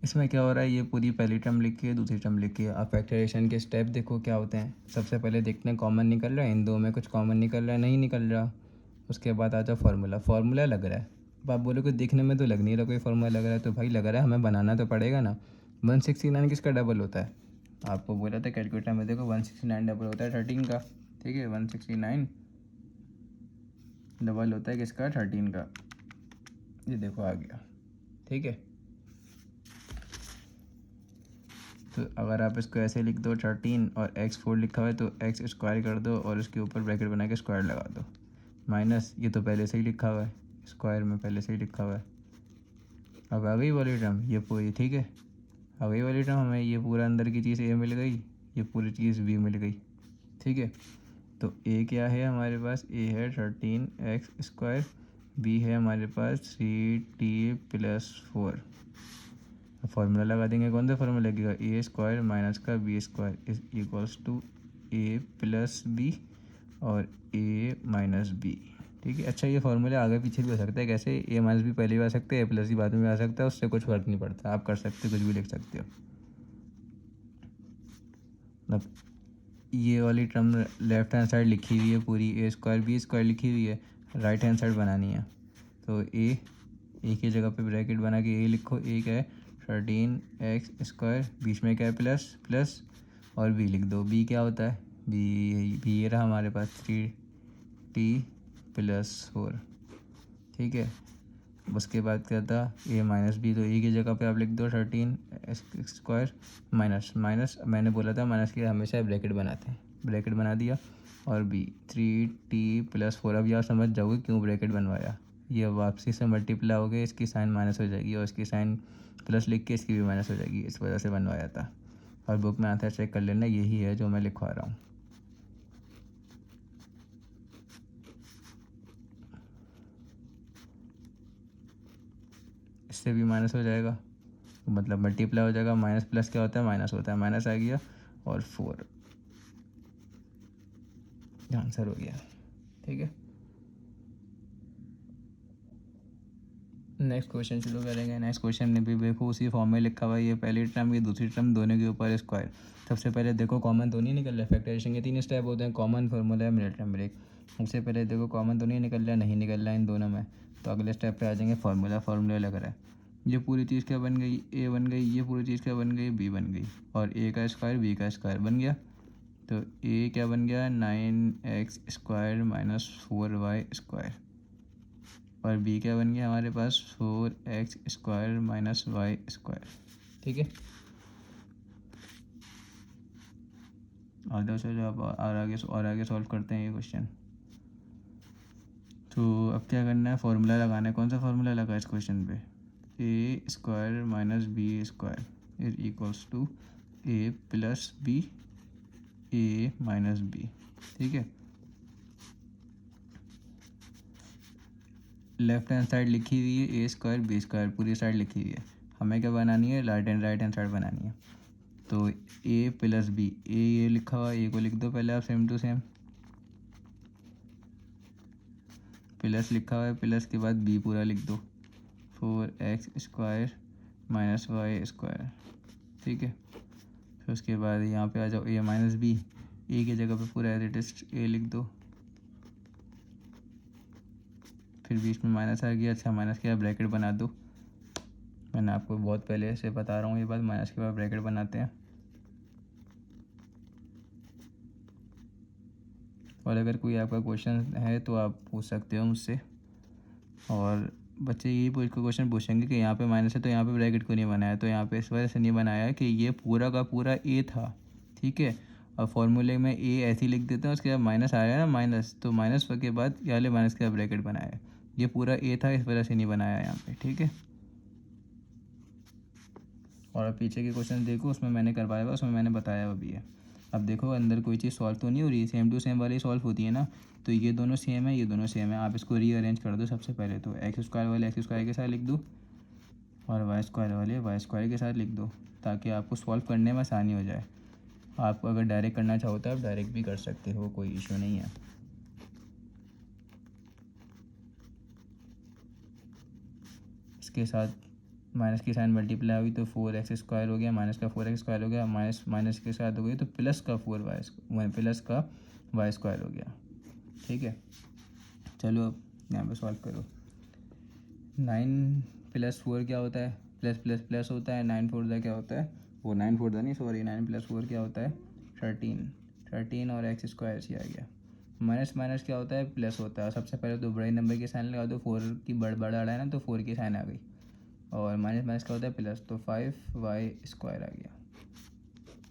इसमें क्या हो रहा है? ये पूरी पहली टर्म लिखी है, दूसरी टर्म लिखी है। आप फैक्टराइजेशन के स्टेप देखो क्या होते हैं। सबसे पहले देखते हैं कॉमन निकल रहा है, इन दो में कुछ कॉमन निकल रहा है, नहीं निकल रहा। उसके बाद आता फार्मूला, फार्मूला लग रहा है। अब आप बोलो कि दिखने में तो लग नहीं रहा कोई फार्मूला लग रहा है, तो भाई लग रहा है, हमें बनाना तो पड़ेगा ना। 169 किसका डबल होता है? आपको बोला था कैलकुलेटर में, देखो 169 डबल होता है 13 का। ठीक है, 169 डबल होता है किसका? 13 का। ये देखो आ गया। ठीक है, तो अगर आप इसको ऐसे लिख दो 13 और x4 लिखा हुआ है, तो x स्क्वायर कर दो और उसके ऊपर ब्रैकेट बना के स्क्वायर लगा दो, माइनस ये तो पहले से ही लिखा हुआ है, स्क्वायर में पहले से ही लिखा हुआ है। अब आ गई वाली टर्म ये पूरी। ठीक है, आ गई वाली टर्म, हमें ये पूरा अंदर की चीज़ a मिल गई, ये पूरी चीज़ b मिल गई। ठीक है, तो a क्या है हमारे पास? a है 13x स्क्वायर, b है हमारे पास 3t प्लस 4। फार्मूला लगा देंगे, कौन सा फार्मूला लगेगा? ए स्क्वायर माइनस का B square is equals to A plus B और ए माइनस बी। ठीक है, अच्छा ये फार्मूला आगे पीछे भी हो सकता है, कैसे? ए माइनस बी पहले भी आ सकते हैं, ए प्लस बी बाद में भी आ सकता है, उससे कुछ फ़र्क नहीं पड़ता, आप कर सकते हो, कुछ भी लिख सकते हो। मतलब ये वाली टर्म लेफ्ट हैंड साइड लिखी हुई है पूरी, ए स्क्वायर बी स्क्वायर लिखी हुई है, राइट हैंड साइड बनानी है। तो ए की जगह पे ब्रैकेट बना के ए लिखो, ए क्या है? 13x स्क्वायर, बीच में क्या है? प्लस प्लस, और बी लिख दो। बी क्या होता है? बी ये रहा हमारे पास 3t प्लस 4। ठीक है, उसके बाद क्या था? ए माइनस बी, तो ए की जगह पे आप लिख दो 13x स्क्वायर माइनस माइनस, मैंने बोला था माइनस के हमेशा ब्रैकेट बनाते हैं, ब्रैकेट बना दिया, और बी 3t प्लस 4। अब यार समझ जाओगे क्यों ब्रैकेट बनवाया, ये वापसी से मल्टीप्लाई हो गई, इसकी साइन माइनस हो जाएगी और इसकी साइन प्लस लिख के इसकी भी माइनस हो जाएगी, इस वजह से बनवाया था। और बुक में आंसर चेक कर लेना, यही है जो मैं लिखवा रहा हूँ। इससे भी माइनस हो जाएगा, मतलब मल्टीप्लाई हो जाएगा। माइनस प्लस क्या होता है, माइनस होता है, माइनस आ गया और 4 आंसर हो गया। ठीक है, नेक्स्ट क्वेश्चन शुरू करेंगे। नेक्स्ट क्वेश्चन में भी देखो उसी फॉर्म में लिखा हुआ है, ये पहली टर्म ये दूसरी टर्म, दोनों के ऊपर स्क्वायर। सबसे पहले देखो कॉमन तो नहीं निकल रहा, फैक्टराइजेशन के 3 स्टेप होते हैं, common, formula, minute term break. सबसे पहले देखो कॉमन तो नहीं निकल रहा, नहीं निकल रहा है इन दोनों में, तो अगले स्टेप पे आ जाएंगे, फार्मूला लग रहा है। ये पूरी चीज़ क्या बन गई, ए बन गई, ये पूरी चीज़ क्या बन गई, बी बन गई, और ए का स्क्वायर बी का स्क्वायर बन गया। तो ए क्या बन गया, 9x² माइनस 4y स्क्वायर, और बी क्या बन गया हमारे पास, 4x² माइनस वाई स्क्वायर। ठीक है, और दोस्तों जो आप और आगे सॉल्व करते हैं ये क्वेश्चन। तो अब क्या करना है, फॉर्मूला लगाना है। कौन सा फॉर्मूला लगा इस क्वेश्चन पे, a² minus b² is equals to a plus B, a minus B. ठीक है, लेफ्ट हैंड साइड लिखी हुई है a² b² पूरी साइड लिखी हुई है, हमें क्या बनानी है, राइट हैंड साइड बनानी है। तो a प्लस बी, ए ये लिखा हुआ, ए को लिख दो पहले आप सेम टू सेम, प्लस लिखा हुआ है, प्लस के बाद बी पूरा लिख दो, 4x² माइनस वाई स्क्वायर। ठीक है, फिर उसके बाद यहाँ पे आ जाओ, ए माइनस बी, ए की जगह पे पूरा एज इट इज ए लिख दो, फिर बीच में माइनस आ गया, अच्छा माइनस के बाद ब्रैकेट बना दो। मैंने आपको बहुत पहले से बता रहा हूँ ये बात, माइनस के बाद ब्रैकेट बनाते हैं। और अगर कोई आपका क्वेश्चन है तो आप पूछ सकते हो मुझसे। और बच्चे यही क्वेश्चन पूछेंगे कि यहाँ पे माइनस है तो यहाँ पे ब्रैकेट क्यों नहीं बनाया, तो यहाँ पे इस वजह से नहीं बनाया है कि ये पूरा का पूरा ए था। ठीक है, और फॉर्मूले में ए ऐसे ही लिख देते हैं, उसके बाद माइनस आया ना माइनस, तो माइनस के बाद ये वाले माइनस के बाद ब्रैकेट बनाया है, ये पूरा ए था इस वजह से नहीं बनाया यहाँ पे। ठीक है, और अब पीछे के क्वेश्चन देखो, उसमें मैंने करवाया हुआ, उसमें मैंने बताया हुआ भी है। अब देखो अंदर कोई चीज़ सॉल्व तो नहीं हो रही, सेम टू सेम वाली सॉल्व होती है ना, तो ये दोनों सेम है, ये दोनों सेम है, आप इसको रीअरेंज कर दो। सबसे पहले तो x² वाले x² के साथ लिख दो, और y² वाले y² के साथ लिख दो, ताकि आपको सॉल्व करने में आसानी हो जाए। आप अगर डायरेक्ट करना चाहो तो आप डायरेक्ट भी कर सकते हो, कोई इशू नहीं है। इसके साथ माइनस की साइन मल्टीप्लाई हुई तो 4x² हो गया, माइनस का 4x² हो गया, माइनस माइनस के साथ हो गई तो प्लस का 4y प्लस का y² हो गया। ठीक है, चलो अब यहाँ पे सॉल्व करो। 9 + 4 क्या होता है, प्लस प्लस प्लस होता है, 9 4 क्या होता है, वो 9 4 नहीं सॉरी, 9 + 4 क्या होता है, 13 और x² से आ गया। माइनस माइनस क्या होता है, प्लस होता है। सबसे पहले तो बड़े नंबर की साइन लगा दो, 4 की बड़ा है ना, तो 4 की साइन आ गई, और माइनस माइनस क्या होता है, प्लस, तो 5y² आ गया।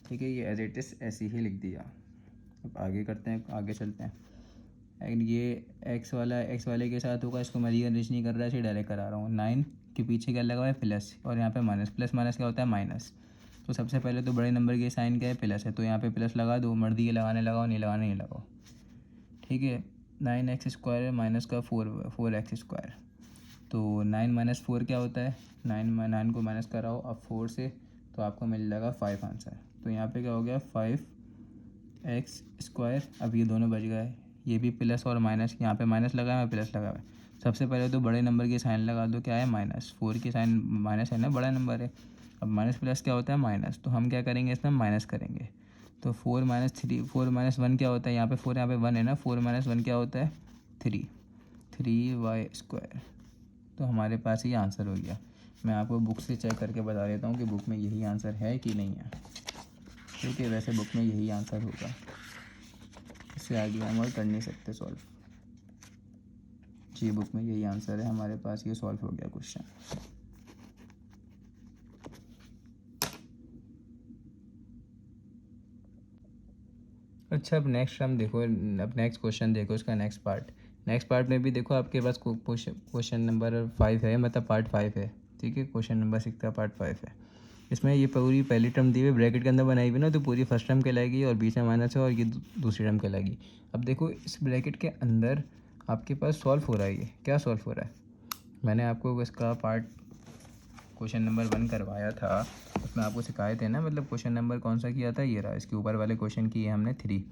ठीक है, ये एज इट इज़ ऐसे ही लिख दिया। अब आगे करते हैं, आगे चलते हैं। एंड ये x वाले के साथ होगा, इसको मैं रीअरेंज नहीं कर रहा, इसे डायरेक्ट करा रहा हूँ। 9 के पीछे क्या लगा हुआ है, प्लस, और यहाँ पे माइनस, प्लस माइनस क्या होता है, माइनस। तो सबसे पहले तो बड़े नंबर की साइन क्या है, प्लस है, तो यहाँ पे प्लस लगा दो, मर्जी के लगाने लगाओ, नहीं लगाने नहीं लगाओ। ठीक है, 9x² माइनस का 4x², तो 9 - 4 क्या होता है, 9 को माइनस कराओ अब 4 से, तो आपको मिल जाएगा 5 आंसर। तो यहाँ पे क्या हो गया, 5x²। अब ये दोनों बच गए, ये भी प्लस और माइनस, यहाँ पे माइनस लगा है, प्लस लगा है। सबसे पहले तो बड़े नंबर की साइन लगा दो, क्या है, माइनस, 4 की साइन माइनस है ना, बड़ा नंबर है। अब माइनस प्लस क्या होता है, माइनस, तो हम क्या करेंगे, इसमें माइनस करेंगे। तो 4 - 3, 4 - 1 क्या होता है, यहाँ पे 4 यहाँ पे 1 है ना, 4 - 1 क्या होता है, 3y²। तो हमारे पास ये आंसर हो गया। मैं आपको बुक से चेक करके बता देता हूँ कि बुक में यही आंसर है कि नहीं है। ठीक है, वैसे बुक में यही आंसर होगा, इससे आगे हम और कर नहीं सकते सॉल्व। जी, बुक में यही आंसर है हमारे पास, ये सॉल्व हो गया क्वेश्चन। अच्छा, अब नेक्स्ट हम देखो, अब नेक्स्ट क्वेश्चन देखो, इसका नेक्स्ट पार्ट। नेक्स्ट पार्ट में भी देखो आपके पास क्वेश्चन नंबर 5 है, मतलब पार्ट 5 है, ठीक है। क्वेश्चन नंबर 6 का पार्ट 5 है। इसमें ये पूरी पहली टर्म दी हुई ब्रैकेट के अंदर बनाई हुई ना, तो पूरी फर्स्ट टर्म कहलाएगी और बीच में माइनस है और ये दूसरी टर्म कहलाएगी। अब देखो इस ब्रैकेट के अंदर आपके पास सॉल्व हो रहा है, ये क्या सॉल्व हो रहा है, मैंने आपको इसका पार्ट क्वेश्चन नंबर 1 करवाया था, उसमें आपको सिखाए थे ना, मतलब क्वेश्चन नंबर कौन सा किया था, ये रहा, इसके ऊपर वाले क्वेश्चन किए हमने 3।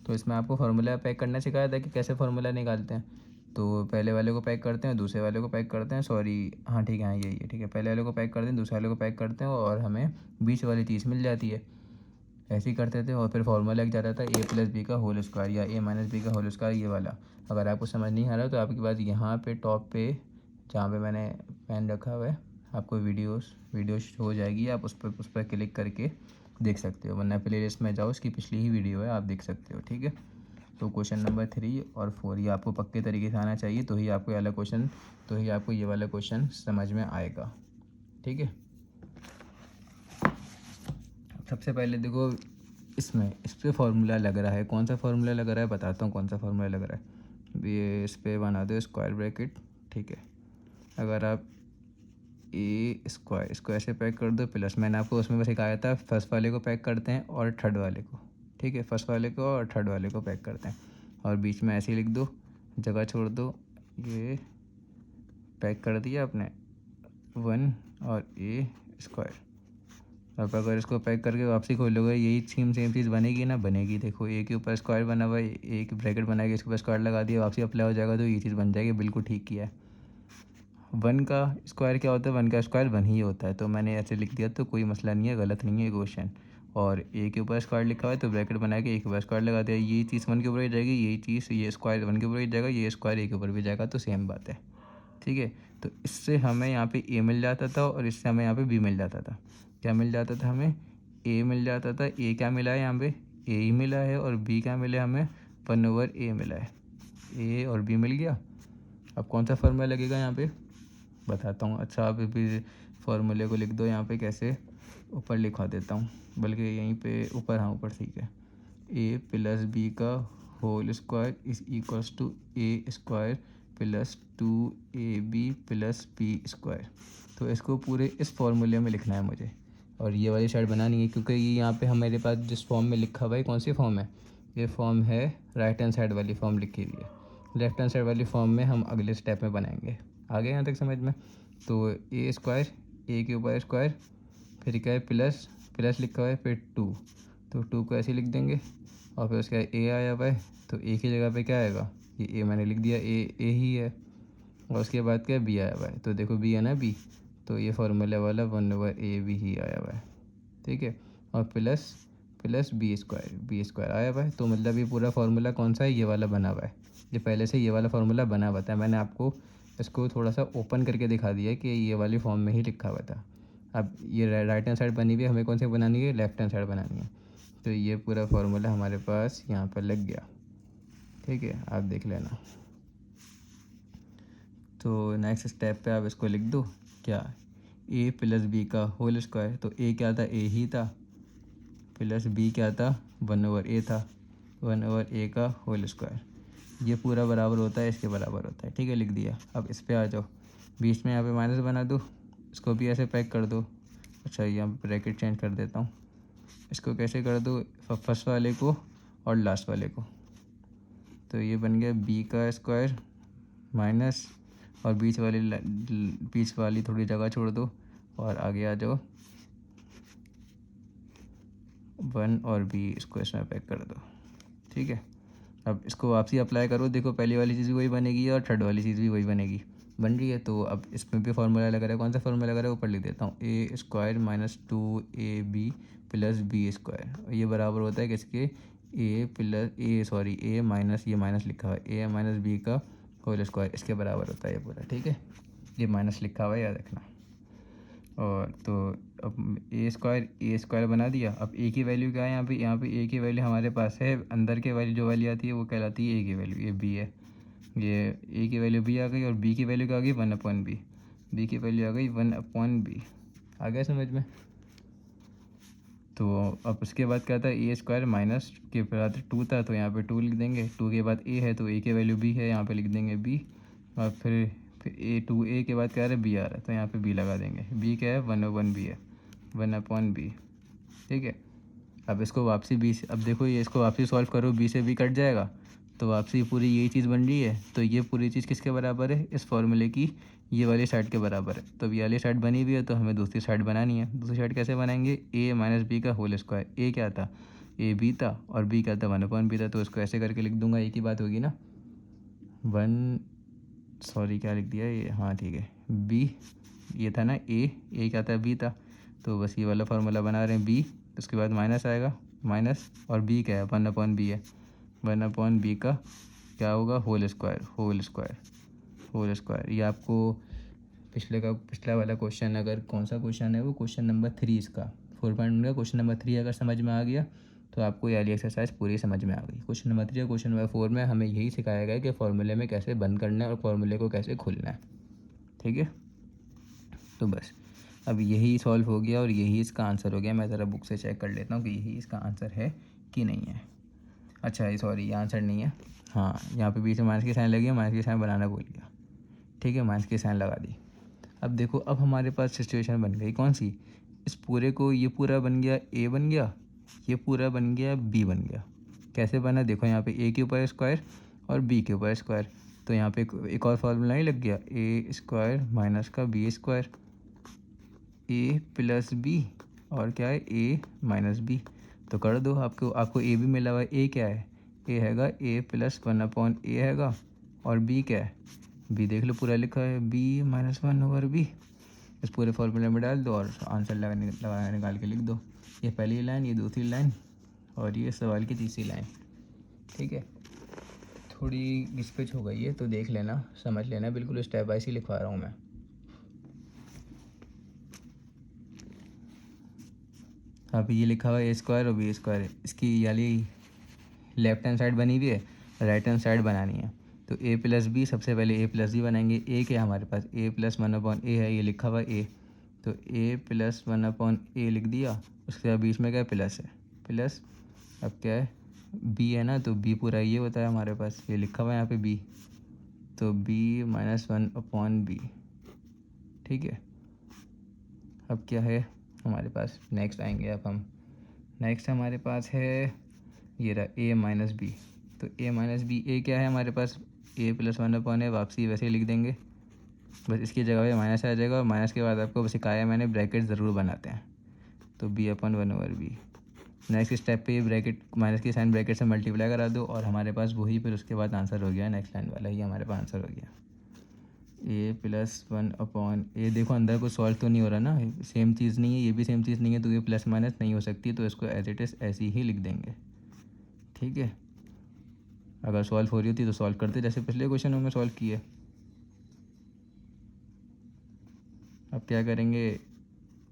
तो इसमें आपको फार्मूला पैक करना सिखाया था कि कैसे फार्मूला निकालते हैं। तो पहले वाले को पैक करते हैं, दूसरे वाले को पैक करते हैं, सॉरी हाँ ठीक है, हाँ यही है, ठीक है। पहले वाले को पैक करते हैं, दूसरे वाले को पैक करते हैं और हमें बीच वाली चीज़ मिल जाती है। ऐसे ही करते थे और फिर फार्मूला लग जाता था ए प्लस बी का होल स्क्वायर या ए माइनस बी का होल स्क्वायर, ये वाला। अगर आपको समझ नहीं आ रहा तो आपके पास यहाँ पे टॉप पे जहाँ पे मैंने पेन रखा हुआ है, आपको वीडियो हो जाएगी, आप उस पर क्लिक करके देख सकते हो, वरना प्ले लिस्ट में जाओ, उसकी पिछली ही वीडियो है, आप देख सकते हो, ठीक है। तो क्वेश्चन नंबर 3 और 4 ये आपको पक्के तरीके से आना चाहिए, तो ही आपको ये वाला क्वेश्चन समझ में आएगा, ठीक है। सबसे पहले देखो इसमें इस पर फार्मूला लग रहा है, कौन सा फार्मूला लग रहा है बताता हूँ, कौन सा फार्मूला लग रहा है। ये इस पर बना दो स्क्वायर ब्रैकेट, ठीक है। अगर आप ए स्क्वायर इसको ऐसे पैक कर दो प्लस, मैंने आपको उसमें बस सिखाया था फर्स्ट वाले को पैक करते हैं और थर्ड वाले को, ठीक है, फर्स्ट वाले को और थर्ड वाले को पैक करते हैं और बीच में ऐसे ही लिख दो, जगह छोड़ दो, ये पैक कर दिया आपने 1 और ए स्क्वायर। अब अगर इसको पैक करके वापसी खोलोगे यही सेम चीज़ बनेगी ना, बनेगी। देखो ए के ऊपर स्क्वायर बना हुआ है, एक ब्रैकेट बनाएगी, इसके ऊपर स्क्वायर लगा दिया, वापसी अप्लाई हो जाएगा, तो ये चीज़ बन जाएगी, बिल्कुल ठीक किया है। 1 का स्क्वायर क्या होता है, 1 का स्क्वायर 1 ही होता है, तो मैंने ऐसे लिख दिया, तो कोई मसला नहीं है, गलत नहीं है क्वेश्चन। और ए के ऊपर स्क्वायर लिखा हुआ है तो ब्रैकेट बना के ए के ऊपर स्क्वायर लगा दिया, ये चीज़ 1 के ऊपर ही जाएगी, यही चीज़ ये स्क्वायर 1 के ऊपर ही जाएगा, ये स्क्वायर ए के ऊपर भी जाएगा, तो सेम बात है, ठीक है। तो इससे हमें यहाँ पे ए मिल जाता था और इससे हमें यहाँ पे बी मिल जाता था। क्या मिल जाता था हमें, ए मिल जाता था। ए क्या मिला है यहाँ पे, ए ही मिला है, और बी क्या मिला है हमें, 1/a मिला है, ए और बी मिल गया। अब कौन सा फार्मूला लगेगा यहाँ पे बताता हूँ। अच्छा आप भी फार्मूले को लिख दो यहाँ पे, कैसे, ऊपर लिखवा देता हूँ, बल्कि यहीं पे ऊपर, हाँ ऊपर ठीक है। ए प्लस बी का whole square is equals to A square plus 2ab plus B square. तो इसको पूरे इस फार्मूले में लिखना है मुझे, और ये वाली साइड बनानी है, क्योंकि ये यहाँ पे हमारे पास जिस फॉर्म में लिखा हुआ है, कौन सी फॉर्म है, ये फॉर्म है राइट हैंड साइड वाली फॉर्म लिखी हुई है। लेफ्ट हैंड साइड वाली फॉर्म में हम अगले स्टेप में बनाएंगे। आगे यहाँ तक समझ में। तो ए स्क्वायर, ए के ऊपर स्क्वायर, फिर क्या है प्लस, प्लस लिखा हुआ है, फिर 2, तो 2 को ऐसे लिख देंगे, और फिर उसका ए आया हुआ है, तो ए की जगह पे क्या आएगा, ये ए मैंने लिख दिया, ए ही है, और उसके बाद क्या बी आया हुआ है, तो देखो बी है ना बी, तो ये फार्मूला वाला 1/ab ही आया हुआ है, ठीक है। और प्लस प्लस बी स्क्वायर आया हुआ है, तो मतलब ये पूरा फार्मूला कौन सा है, ये वाला बना हुआ है, ये पहले से ये वाला फार्मूला बना हुआ था, मैंने आपको इसको थोड़ा सा ओपन करके दिखा दिया कि ये वाली फॉर्म में ही लिखा हुआ था। अब ये राइट हैंड साइड बनी हुई है, हमें कौन सी बनानी है, लेफ्ट हैंड साइड बनानी है, तो ये पूरा फार्मूला हमारे पास यहाँ पर लग गया, ठीक है, आप देख लेना। तो नेक्स्ट स्टेप पे आप इसको लिख दो, क्या, ए प्लस बी का होल स्क्वायर, तो ए क्या था, ए ही था, प्लस बी क्या था, 1/a था, 1/a का होल स्क्वायर, ये पूरा बराबर होता है, इसके बराबर होता है, ठीक है, लिख दिया। अब इस पे आ जाओ, बीच में यहाँ पे माइनस बना दो, इसको भी ऐसे पैक कर दो। अच्छा यहाँ पे ब्रैकेट चेंज कर देता हूँ, इसको कैसे कर दो, फर्स्ट वाले को और लास्ट वाले को, तो ये बन गया बी का स्क्वायर माइनस, और बीच वाली थोड़ी जगह छोड़ दो और आगे आ जाओ, 1 और बी, इसको इसमें पैक कर दो, ठीक है। अब इसको वापसी अप्लाई करो, देखो पहली वाली चीज़ भी वही बनेगी और थर्ड वाली चीज़ भी वही बनेगी, बन रही है। तो अब इसमें भी फार्मूला लगा रहा है, कौन सा फार्मूला लगा रहा है, ऊपर लिख देता हूँ, A square minus 2ab plus B square, ये बराबर होता है किसके, ए माइनस, ये माइनस लिखा हुआ है, ए माइनस बी का होल स्क्वायर, इसके बराबर होता है ये पूरा, ठीक है, ये माइनस लिखा हुआ है, याद रखना। और तो अब ए स्क्वायर बना दिया। अब ए की वैल्यू क्या है यहाँ पे ए की वैल्यू हमारे पास है, अंदर के वैल्यू जो वैल्यू आती है वो कहलाती है ए की वैल्यू, ये बी है, ये ए की वैल्यू बी आ गई, और बी की वैल्यू क्या आ गई, 1/b, बी की वैल्यू आ गई 1/b, आ गया समझ में। तो अब उसके बाद क्या था, ए स्क्वायर माइनस के बाद 2 था, तो यहाँ पे 2 लिख देंगे। 2 के बाद ए है तो ए की वैल्यू बी है, यहाँ पे लिख देंगे बी। और फिर ए के बाद क्या आ रहा है, बी आ रहा है, तो यहाँ पे बी लगा देंगे। बी क्या है, 1/1 बी है, 1/बी। ठीक है। अब इसको वापसी बी से, अब देखो ये इसको वापसी सॉल्व करो, बी से बी कट जाएगा, तो वापसी पूरी यही चीज़ बन रही है। तो ये पूरी चीज़ किसके बराबर है, इस फॉर्मूले की ये वाली साइड के बराबर है। तो अब ये वाली साइड बनी हुई है, तो हमें दूसरी साइड बनानी है। दूसरी साइड कैसे बनाएंगे, ए माइनस बी का होल स्क्वायर। ए क्या था, ए बी था, और बी क्या था, 1/बी था। तो इसको ऐसे करके लिख दूंगा, एक ही बात होगी ना। सॉरी क्या लिख दिया ये, हाँ ठीक है। बी ये था ना, ए क्या था, बी था, तो बस ये वाला फार्मूला बना रहे हैं बी। उसके बाद माइनस आएगा, माइनस, और बी क्या है, 1/बी है। 1/बी का क्या होगा, whole square, whole square, whole square. ये आपको पिछला वाला क्वेश्चन, अगर कौन सा क्वेश्चन है वो, क्वेश्चन नंबर 3 इसका 4.1 का क्वेश्चन नंबर 3 अगर समझ में आ गया तो आपको ये वाली एक्सरसाइज पूरी समझ में आ गई। क्वेश्चन नंबर 3 और क्वेश्चन नंबर 4 में हमें यही सिखाया गया कि फॉर्मूले में कैसे बंद करना है और फॉर्मूले को कैसे खोलना है। ठीक है, तो बस अब यही सॉल्व हो गया और यही इसका आंसर हो गया। मैं ज़रा बुक से चेक कर लेता हूँ कि यही इसका आंसर है कि नहीं है। अच्छा ये सॉरी, ये आंसर नहीं है। हाँ, यहाँ पे बीच में माइनस की साइन लगी है, माइनस की साइन बनाना भूल गया। ठीक है, माइनस की साइन लगा दी। अब देखो, अब हमारे पास सिचुएशन बन गई कौन सी, इस पूरे को ये पूरा बन गया ए बन गया, ये पूरा बन गया बी बन गया। कैसे बना, देखो यहाँ पे ए के ऊपर स्क्वायर और बी के ऊपर स्क्वायर, तो यहाँ पे एक और फार्मूला ही लग गया, ए स्क्वायर माइनस का बी स्क्वायर, ए प्लस बी, और क्या है, ए माइनस बी। तो कर दो, आपको ए भी मिला हुआ है। ए क्या है, ए हैगा ए प्लस 1/ए हैगा, और बी क्या है, बी देख लो पूरा लिखा है, बी -1/बी। इस पूरे फॉर्मूले में डाल दो और आंसर लगा निकाल के लिख दो। ये पहली लाइन, ये दूसरी लाइन, और ये सवाल की तीसरी लाइन। ठीक है, थोड़ी घिसपिच हो गई है तो देख लेना, समझ लेना, बिल्कुल स्टेप बाय ही लिखवा रहा हूँ मैं। अब ये लिखा हुआ है ए स्क्वायर और बी स्क्वायर है, इसकी यानी लेफ्ट हैंड साइड बनी हुई है, राइट हैंड साइड बनानी है। तो ए प्लस बी, सबसे पहले ए प्लस बी बनाएंगे। ए क्या है हमारे पास, ए प्लस 1/ए है, ये लिखा हुआ ए, तो ए प्लस 1/ए लिख दिया। उसके बाद बीच में क्या है, प्लस है, प्लस। अब क्या है, बी है ना, तो बी पूरा ये होता है हमारे पास, ये लिखा हुआ है यहाँ पे बी, तो बी -1/बी। ठीक है, अब क्या है हमारे पास, नेक्स्ट आएंगे अब हम। नेक्स्ट हमारे पास है ये रहा ए माइनस बी। तो ए माइनस बी, ए क्या है हमारे पास, ए प्लस 1/, है, वापसी वैसे ही लिख देंगे, बस इसकी जगह पे माइनस आ जाएगा। और माइनस के बाद आपको सिखाया मैंने, ब्रैकेट ज़रूर बनाते हैं, तो b/1/b। नेक्स्ट स्टेप पे ब्रैकेट, माइनस की साइन ब्रैकेट से मल्टीप्लाई करा दो, और हमारे पास वही फिर उसके बाद आंसर हो गया, नेक्स्ट लाइन वाला ही हमारे पास आंसर हो गया, ए प्लस 1/ए। देखो अंदर को सॉल्व तो नहीं हो रहा ना, सेम चीज़ नहीं है, ये भी सेम चीज़ नहीं है, तो ये प्लस माइनस नहीं हो सकती, तो इसको एज इट इज़ ऐसी ही लिख देंगे। ठीक है, अगर सॉल्व हो रही होती तो सॉल्व करते, जैसे पिछले क्वेश्चन में सॉल्व किए। अब क्या करेंगे,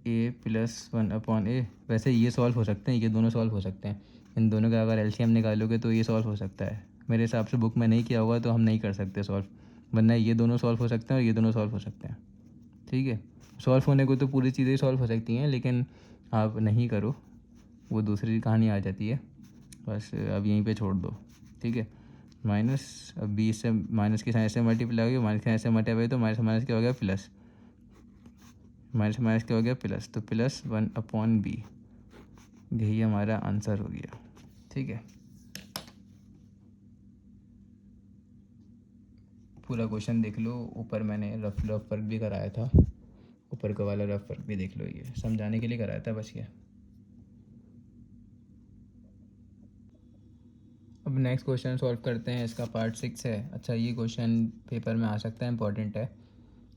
ए प्लस 1/ए, वैसे ये सॉल्व हो सकते हैं, ये दोनों सॉल्व हो सकते हैं। इन दोनों का अगर एलसीएम निकालोगे तो ये सॉल्व हो सकता है। मेरे हिसाब से बुक में नहीं किया होगा तो हम नहीं कर सकते सॉल्व, वरना ये दोनों सॉल्व हो सकते हैं और ये दोनों सॉल्व हो सकते हैं। ठीक है, सॉल्व होने को तो पूरी चीज़ें सॉल्व हो सकती हैं, लेकिन आप नहीं करो, वो दूसरी कहानी आ जाती है। बस अब यहीं पे छोड़ दो। ठीक है, माइनस, अब बी से माइनस की साइन से मल्टीप्लाई हो गया, माइनस की साइन से मल्टीप्लाई, तो माइनस माइनस क्या हो गया, प्लस, माइनस माइनस क्या हो गया, प्लस, तो प्लस 1/बी, यही हमारा आंसर हो गया। ठीक है, पूरा क्वेश्चन देख लो, ऊपर मैंने रफ वर्क भी कराया था, ऊपर का वाला रफ वर्क भी देख लो, ये समझाने के लिए कराया था बस ये। अब नेक्स्ट क्वेश्चन सॉल्व करते हैं, इसका पार्ट 6 है। अच्छा, ये क्वेश्चन पेपर में आ सकता है, इंपॉर्टेंट है।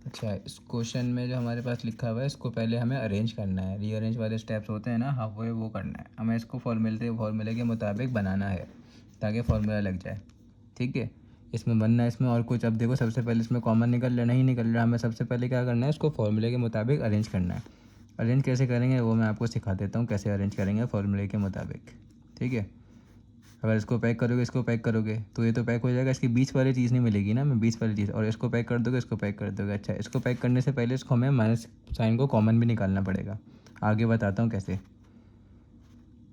अच्छा, इस क्वेश्चन में जो हमारे पास लिखा हुआ है, इसको पहले हमें अरेंज करना है, रीअरेंज वाले स्टेप्स होते हैं ना, हाँ वो करना है हमें। इसको फॉर्मूले के मुताबिक बनाना है ताकि फार्मूला लग जाए। ठीक है, इसमें बनना है, इसमें और कुछ। अब देखो, सबसे पहले इसमें कॉमन निकल रहा नहीं निकल रहा, हमें सबसे पहले क्या करना है, इसको फार्मूले के मुताबिक अरेंज करना है। अरेंज कैसे करेंगे वो मैं आपको सिखा देता हूँ, कैसे अरेंज करेंगे फार्मूले के मुताबिक। ठीक है, अगर इसको पैक करोगे, इसको पैक करोगे, तो ये तो पैक हो जाएगा, इसकी बीच वाली चीज़ नहीं मिलेगी ना, मैं बीच वाली चीज़, और इसको पैक कर दोगे, इसको पैक कर दोगे। अच्छा, इसको पैक करने से पहले इसको हमें माइनस साइन को कॉमन भी निकालना पड़ेगा, आगे बताता हूँ कैसे।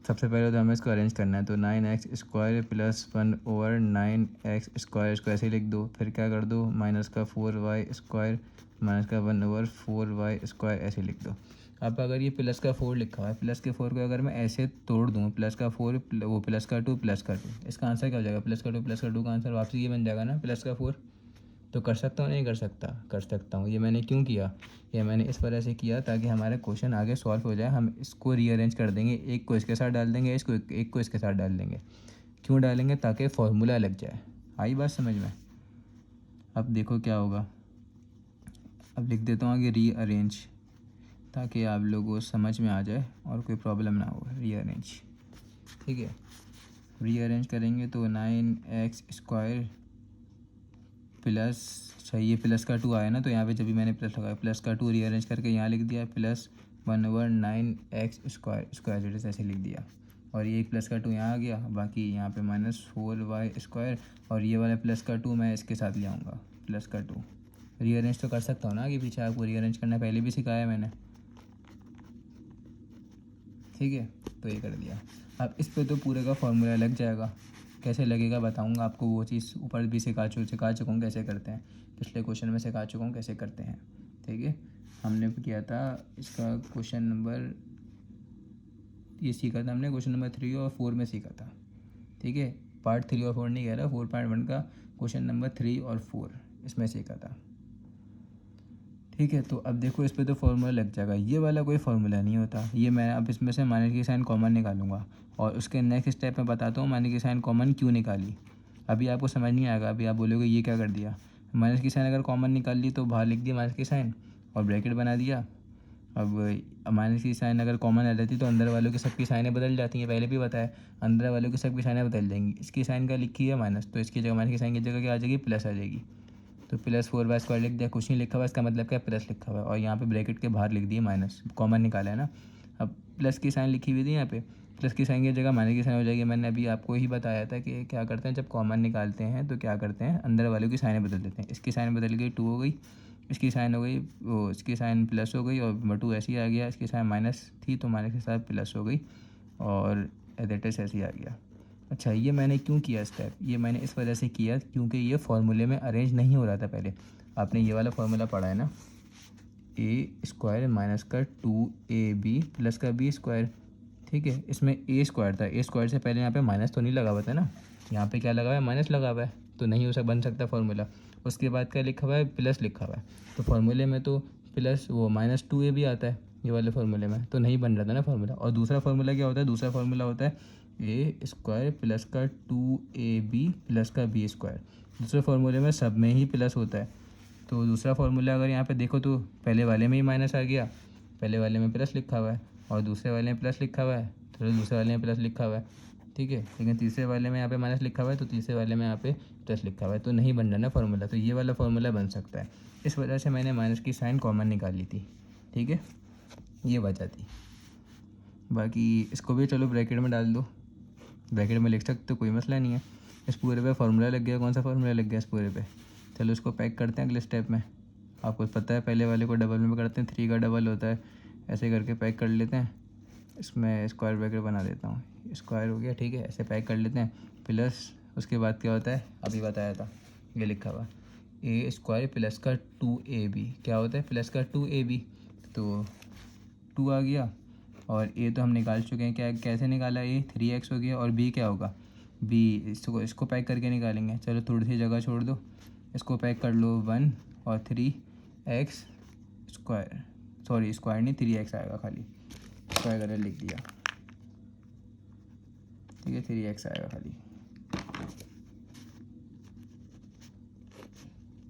सबसे पहले तो हमें इसको अरेंज करना है, तो 9x² प्लस 1/9x² इसको ऐसे ही लिख दो। फिर क्या कर दो, माइनस का 4y² माइनस का 1/4y² ऐसे लिख दो। अब अगर ये प्लस का 4 लिखा हुआ है, प्लस के 4 को अगर मैं ऐसे तोड़ दूँ, प्लस का 4 वो प्लस का 2 प्लस का 2, इसका आंसर क्या हो जाएगा, प्लस का 2 प्लस का 2 का आंसर वापसी ये बन जाएगा ना, प्लस का 4। तो कर सकता हूँ नहीं कर सकता, कर सकता हूँ। ये मैंने क्यों किया, ये मैंने इस वजह से किया ताकि हमारा क्वेश्चन आगे सॉल्व हो जाए। हम इसको रीअरेंज कर देंगे, एक को इसके साथ डाल देंगे, इसको एक को इसके साथ डाल देंगे। क्यों डालेंगे, ताकि फॉर्मूला लग जाए। आई बात समझ में। अब देखो क्या होगा, अब लिख देता हूँ आगे रीअरेंज, ताकि आप लोगों को समझ में आ जाए और कोई प्रॉब्लम ना हो। रीअरेंज, ठीक है। रीअरेंज करेंगे तो 9x² प्लस, सही ये प्लस का 2 आया ना, तो यहाँ पे जब भी मैंने प्लस लगाया, प्लस का 2 रीअरेंज करके यहाँ लिख दिया, प्लस 1/9x² स्क्वायर ऐसे लिख दिया। और ये प्लस का 2 यहाँ आ गया, बाकी यहाँ पे -4y²। और ये वाला प्लस का 2 मैं इसके साथ ले आऊँगा, प्लस का 2। रीअरेंज तो कर सकता हूँ ना आगे पीछे, आपको रीअरेंज करना पहले भी सिखाया मैंने, ठीक है। तो ये कर दिया। अब इस पे तो पूरे का फॉर्मूला लग जाएगा, कैसे लगेगा बताऊंगा आपको। वो चीज़ ऊपर भी सिखा चुका हूँ कैसे करते हैं, पिछले क्वेश्चन में सिखा चुका हूँ कैसे करते हैं, ठीक है। हमने किया था इसका क्वेश्चन नंबर, ये सीखा था हमने क्वेश्चन नंबर 3 और 4 में सीखा था, ठीक है। पार्ट 3 और 4 नहीं कह रहा, 4.1 का क्वेश्चन नंबर 3 और 4 इसमें सीखा था, ठीक है। तो अब देखो इस पे तो फॉर्मूला लग जाएगा, ये वाला कोई फार्मूला नहीं होता। ये मैं अब इसमें से माइनस की साइन कॉमन निकालूंगा, और उसके नेक्स्ट स्टेप में बताता हूँ माइनस की साइन कॉमन क्यों निकाली। अभी आपको समझ नहीं आएगा, अभी आप बोलोगे ये क्या कर दिया। माइनस की साइन अगर कॉमन निकाल ली तो बाहर लिख दिया माइनस की साइन और ब्रैकेट बना दिया। अब माइनस की साइन अगर कॉमन आ जाती तो अंदर वालों की सबकी साइनें बदल जाती हैं, पहले भी बताया, अंदर वालों की सबकी साइनें बदल जाएंगी। इसकी साइन का लिखी है माइनस, तो इसकी जगह माइनस की साइन की जगह क्या आ जाएगी, प्लस आ जाएगी। तो प्लस 4y² लिख दिया, कुछ नहीं लिखा हुआ, इसका मतलब क्या, प्लस लिखा हुआ है। और यहाँ पे ब्रैकेट के बाहर लिख दिए माइनस, कॉमन निकाला है ना। अब प्लस की साइन लिखी हुई थी यहाँ पे, प्लस की साइन की जगह माइनस की साइन हो जाएगी। मैंने अभी आपको ही बताया था कि क्या करते हैं जब कॉमन निकालते हैं तो क्या करते हैं, अंदर वालों की साइनें बदल देते हैं। इसकी साइन बदल गई 2 हो गई, इसकी साइन हो गई वो, इसकी साइन प्लस हो गई और 2 ऐसे ही आ गया। इसकी साइन माइनस थी तो माइनस के साथ प्लस हो गई और एडेटस ऐसे ही आ गया। अच्छा, ये मैंने क्यों किया स्टेप, ये मैंने इस वजह से किया क्योंकि ये फार्मूले में अरेंज नहीं हो रहा था पहले। आपने ये वाला फार्मूला पढ़ा है ना, a² माइनस का 2ab प्लस का b², ठीक है। इसमें a² था, a² से पहले यहाँ पे माइनस तो नहीं लगा हुआ था ना, यहाँ पे क्या लगा हुआ है, माइनस लगा हुआ है, तो नहीं हो सकता, बन सकता फार्मूला। उसके बाद क्या लिखा हुआ है, प्लस लिखा हुआ है, तो फार्मूले में तो प्लस वो -2ab आता है ये वाले फार्मूले में, तो नहीं बन रहा था ना फार्मूला। और दूसरा फार्मूला क्या होता है, दूसरा फार्मूला होता है a² प्लस का 2ab प्लस का b²। दूसरे फार्मूले में सब में ही प्लस होता है, तो दूसरा फार्मूला अगर यहाँ पे देखो तो पहले वाले में ही माइनस आ गया, पहले वाले में प्लस लिखा हुआ है, और दूसरे वाले में प्लस लिखा हुआ है, तो दूसरे वाले में प्लस लिखा हुआ है, ठीक है। लेकिन तीसरे वाले में यहाँ पे माइनस लिखा हुआ है, तो तीसरे वाले में यहाँ पे प्लस लिखा हुआ है, तो नहीं बन रहा ना फार्मूला। तो ये वाला फार्मूला बन सकता है, इस वजह से मैंने माइनस की साइन कॉमन निकाल ली थी, ठीक है, ये वजह थी। बाकी इसको भी चलो ब्रैकेट में डाल दो, ब्रैकेट में लिख सकते तो कोई मसला नहीं है। इस पूरे पे फार्मूला लग गया, कौन सा फार्मूला लग गया इस पूरे पे। चलो इसको पैक करते हैं अगले स्टेप में। आपको पता है पहले वाले को डबल में करते हैं, 3 का डबल होता है, ऐसे करके पैक कर लेते हैं। इसमें स्क्वायर ब्रैकेट बना देता हूँ, स्क्वायर हो गया, ठीक है, ऐसे पैक कर लेते हैं। प्लस उसके बाद क्या होता है, अभी बताया था, ये लिखा हुआ a² प्लस का 2ab, क्या होता है, प्लस का 2ab, तो 2 आ गया। और ए तो हम निकाल चुके हैं, क्या कैसे निकाला, ए 3x हो गया, और बी क्या होगा, बी इसको पैक करके निकालेंगे। चलो थोड़ी सी जगह छोड़ दो, इसको पैक कर लो, 1 और 3x², सॉरी स्क्वायर नहीं 3x आएगा, खाली स्क्वायर करके लिख दिया, ठीक है, 3x आएगा खाली।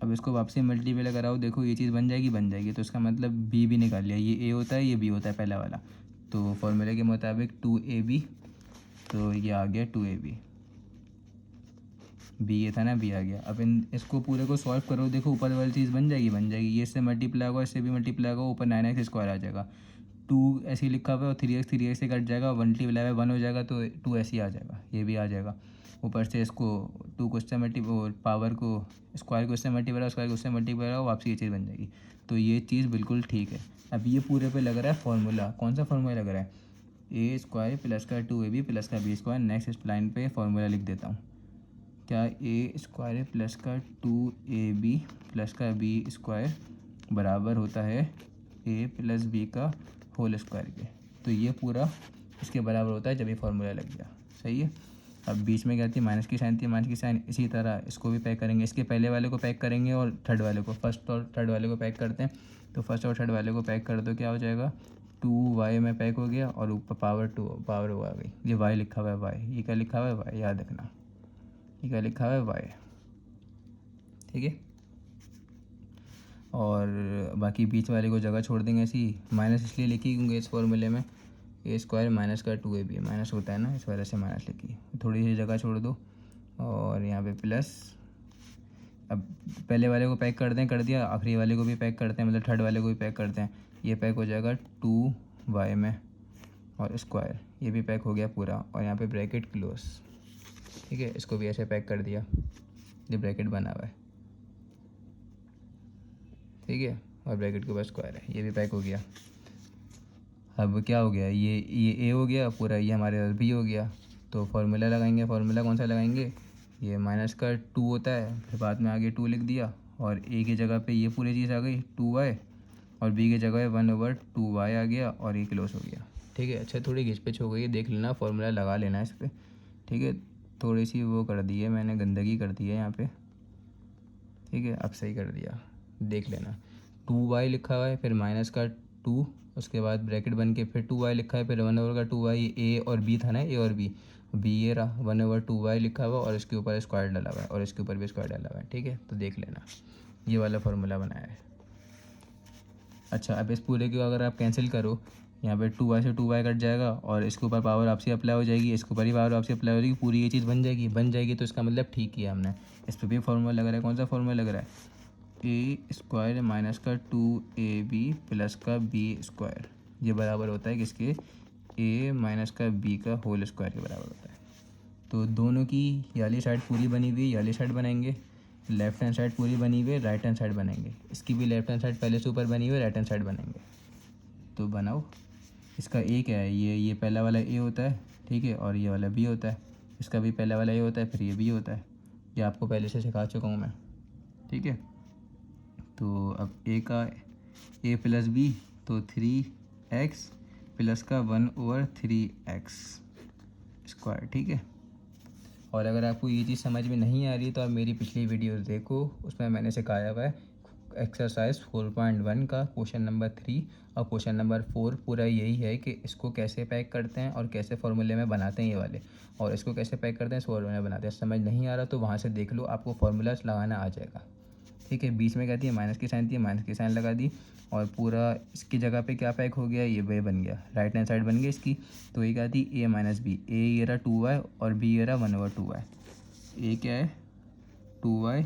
अब इसको वापसी मल्टीप्लाई कराओ, देखो ये चीज़ बन जाएगी, बन जाएगी, तो इसका मतलब बी भी निकाल लिया, ये ए होता है, ये बी होता है पहला वाला, तो फॉर्मूले के मुताबिक 2ab, तो ये आ गया 2ab, बी ये था ना, बी आ गया। अब इसको पूरे को सॉल्व करो, देखो ऊपर वाली चीज़ बन जाएगी, बन जाएगी, ये इससे मल्टीप्लाई होगा, इससे भी मल्टीप्लाई होगा, ऊपर 9x² आ जाएगा, 2 ऐसे ही लिखा हुआ है, और 3x से कट जाएगा, 1 मल्टीप्लाई 1 हो जाएगा, तो 2 ऐसे ही आ जाएगा, ये भी आ जाएगा। ऊपर से इसको 2 को इससे मल्टीप्लाई, पावर को स्क्वायर को इससे मल्टीप्लाई, स्क्वायर को इससे मल्टीप्लाई होगा, वापसी ये चीज़ बन जाएगी। तो ये चीज़ बिल्कुल ठीक है। अब ये पूरे पे लग रहा है फार्मूला, कौन सा फार्मूला लग रहा है, ए स्क्वायर प्लस का 2ab प्लस का बी स्क्वायर। नेक्स्ट इस लाइन पे फॉर्मूला लिख देता हूँ। क्या ए स्क्वायर प्लस का 2ab प्लस का बी स्क्वायर बराबर होता है ए प्लस बी का होल स्क्वायर के। तो ये पूरा इसके बराबर होता है जब ये फॉर्मूला लग गया। सही है। अब बीच में क्या थी, माइनस की साइन थी, माइनस की साइन। इसी तरह इसको भी पैक करेंगे, इसके पहले वाले को पैक करेंगे और थर्ड वाले को, फर्स्ट और थर्ड वाले को पैक करते हैं। तो फर्स्ट और थर्ड वाले को पैक कर दो, क्या हो जाएगा 2y में पैक हो गया और ऊपर पावर आ गई। ये y लिखा हुआ है, y। ये क्या लिखा हुआ है, y। याद रखना, ये क्या लिखा हुआ है, y। ठीक है। और बाकी बीच वाले को जगह छोड़ देंगे ऐसी। माइनस इसलिए लिखी क्योंकि इस फॉर्मूले में ए स्क्वायर माइनस का 2ab माइनस होता है ना, इस वजह से माइनस लिखी। थोड़ी सी जगह छोड़ दो और यहाँ पे प्लस। अब पहले वाले को पैक कर दें, कर दिया। आखिरी वाले को भी पैक करते हैं, मतलब थर्ड वाले को भी पैक करते हैं। ये पैक हो जाएगा 2y में और स्क्वायर, ये भी पैक हो गया पूरा। और यहाँ पे ब्रैकेट क्लोज। ठीक है, इसको भी ऐसे पैक कर दिया, ये ब्रैकेट बना हुआ है। ठीक है, और ब्रैकेट के ऊपर स्क्वायर है, ये भी पैक हो गया। अब क्या हो गया, ये ए हो गया पूरा, ये हमारे पास बी हो गया। तो फार्मूला लगाएंगे। फार्मूला कौन सा लगाएंगे, ये माइनस का 2 होता है, फिर बाद में आगे 2 लिख दिया और ए की जगह पे ये पूरी चीज़ आ गई 2y और बी की जगह 1/2y आ गया और ये क्लोज हो गया। ठीक है। अच्छा, थोड़ी घिचपिच हो गई, देख लेना, फार्मूला लगा लेना इस पर। ठीक है, थोड़ी सी वो कर दी है मैंने, गंदगी कर दी है यहाँ पे। ठीक है, अब सही कर दिया, देख लेना। 2y लिखा हुआ है, फिर माइनस का 2, उसके बाद ब्रैकेट बन के फिर 2y लिखा है, फिर 1/2y। ए और बी था ना, ए और बी ये रहा 1/2y लिखा हुआ और इसके ऊपर स्क्वायर डाला हुआ है और इसके ऊपर भी स्क्वायर डाला हुआ है। ठीक है, तो देख लेना, ये वाला फार्मूला बनाया है। अच्छा, अब इस पूरे को अगर आप कैंसिल करो, यहाँ पे 2y से 2y कट जाएगा और इसके ऊपर पावर आपसी अप्लाई हो जाएगी, इसके ऊपर ही पावर आपसी अप्लाई हो जाएगी, पूरी ये चीज़ बन जाएगी। तो इसका मतलब ठीक किया हमने। इस पर भी फार्मूला लग रहा है, कौन सा फार्मूला लग रहा है, ए स्क्वायर माइनस का 2ab प्लस का बी स्क्वायर, ये बराबर होता है किसके, ए माइनस का बी का होल स्क्वायर के बराबर होता है। तो दोनों की ये वाली साइड पूरी बनी हुई, ये वाली साइड बनाएंगे। लेफ्ट हैंड साइड पूरी बनी हुई है, राइट हैंड साइड बनाएंगे। इसकी भी लेफ्ट हैंड साइड पहले से ऊपर बनी हुई है, राइट हैंड साइड बनाएंगे। तो बनाओ। इसका ए क्या है, ये पहला वाला ए होता है। ठीक है, और ये वाला बी होता है। इसका भी पहला वाला ए होता है, फिर ये बी होता है। ये आपको पहले से सिखा चुका हूँ मैं। ठीक है, तो अब ए का ए प्लस बी, तो 3x प्लस का 1/3x स्क्वायर। ठीक है, और अगर आपको ये चीज़ समझ में नहीं आ रही तो आप मेरी पिछली वीडियोस देखो, उसमें मैंने सिखाया हुआ है एक्सरसाइज 4.1 का क्वेश्चन नंबर 3 और क्वेश्चन नंबर 4 पूरा यही है कि इसको कैसे पैक करते हैं और कैसे फार्मूले में बनाते हैं ये वाले, और इसको कैसे पैक करते हैं इस फार्मूले में बनाते हैं। समझ नहीं आ रहा तो वहाँ से देख लो, आपको फार्मूलाज लगाना आ जाएगा। ठीक है, बीच में क्या थी, माइनस की साइन थी, माइनस की साइन लगा दी और पूरा इसकी जगह पे क्या पैक हो गया, ये वे बन गया, राइट हैंड साइड बन गई इसकी। तो ये क्या थी, ए माइनस बी, ए ये रहा 2y और बी ये रहा 1/2y। ए क्या है 2y,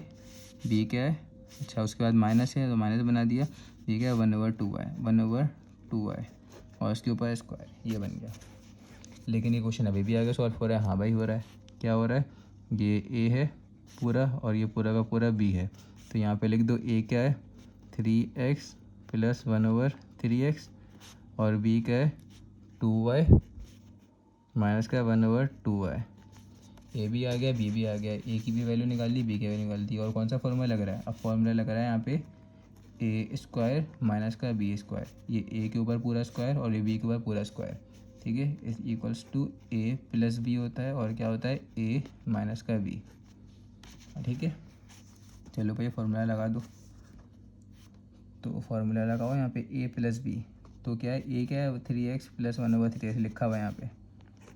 बी क्या है, अच्छा उसके बाद माइनस है तो माइनस बना दिया, ये क्या है 1/2y और इसके ऊपर स्क्वायर, ये बन गया। लेकिन ये क्वेश्चन अभी भी आगे सॉल्व हो रहा है। हाँ भाई हो रहा है, क्या हो रहा है, ये ए है पूरा और ये पूरा का पूरा बी है। तो यहाँ पे लिख दो ए क्या है 3x प्लस 1/3x और बी क्या है 2y माइनस का 1/2y। ए भी आ गया, बी भी आ गया, ए की भी वैल्यू निकाल दी, बी की वैल्यू निकाल दी। और कौन सा फॉर्मूला लग रहा है, अब फॉर्मूला लग रहा है यहाँ पे ए स्क्वायर माइनस का बी स्क्वायर, ये ए के ऊपर पूरा स्क्वायर और ये बी के ऊपर पूरा स्क्वायर। ठीक है, is equals to A plus B होता है और क्या होता है ए माइनस का बी। ठीक है, चलो भाई फार्मूला लगा दो। तो फार्मूला लगाओ यहाँ पे ए प्लस बी, तो क्या है ए क्या है 3x प्लस 1/3x लिखा हुआ है यहाँ पे।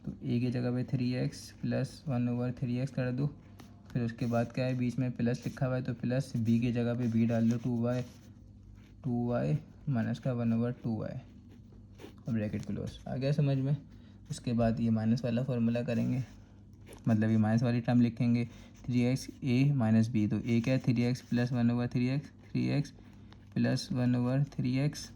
तो ए की जगह पे 3x प्लस 1/3x कर दो, फिर उसके बाद क्या है बीच में प्लस लिखा हुआ है तो प्लस, बी की जगह पे बी डाल दो 2y माइनस का 1/2y और ब्रैकेट क्लोज। आ गया समझ में। उसके बाद ये माइनस वाला फार्मूला करेंगे, मतलब ये माइनस वाली टर्म लिखेंगे 3x ए माइनस बी। तो ए क्या है 3x plus 1/3x, 3x plus 1/3x।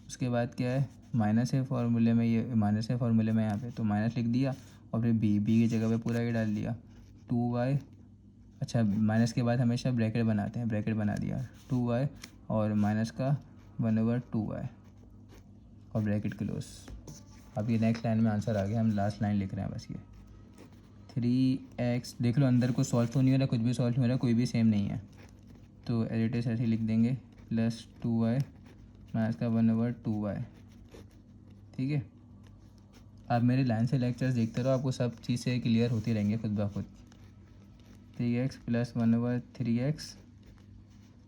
उसके बाद क्या है माइनस है फार्मूले में, ये माइनस है फार्मूले में यहाँ पे, तो माइनस लिख दिया और फिर बी की जगह पे पूरा ये डाल दिया 2y। अच्छा, माइनस के बाद हमेशा ब्रैकेट बनाते हैं, ब्रैकेट बना दिया 2y और माइनस का 1/2y और ब्रैकेट क्लोज। अब ये नेक्स्ट लाइन में आंसर आ गया, हम लास्ट लाइन लिख रहे हैं बस ये 3x। देख लो अंदर को सॉल्व तो नहीं हो रहा, कुछ भी सॉल्व नहीं हो रहा, कोई भी सेम नहीं है, तो एज इट इज़ ऐसे लिख देंगे प्लस 2y माइनस का 1/2y। ठीक है, आप मेरे लाइन से लेक्चर्स देखते रहो, आपको सब चीज़ें क्लियर होती रहेंगी खुद ब खुद। 3x प्लस 1/3x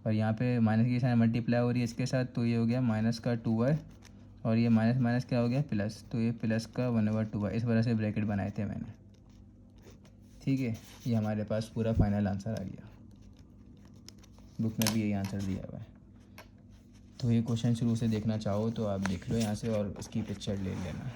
और यहाँ पे माइनस की साइन मल्टीप्लाई हो रही है इसके साथ, तो ये हो गया माइनस का 2y और ये माइनस माइनस क्या हो गया प्लस, तो ये प्लस का 1/2y। इस वजह से ब्रैकेट बनाए थे मैंने। ठीक है, ये हमारे पास पूरा फाइनल आंसर आ गया, बुक में भी यही आंसर दिया हुआ है। तो ये क्वेश्चन शुरू से देखना चाहो तो आप देख लो यहाँ से और इसकी पिक्चर ले लेना।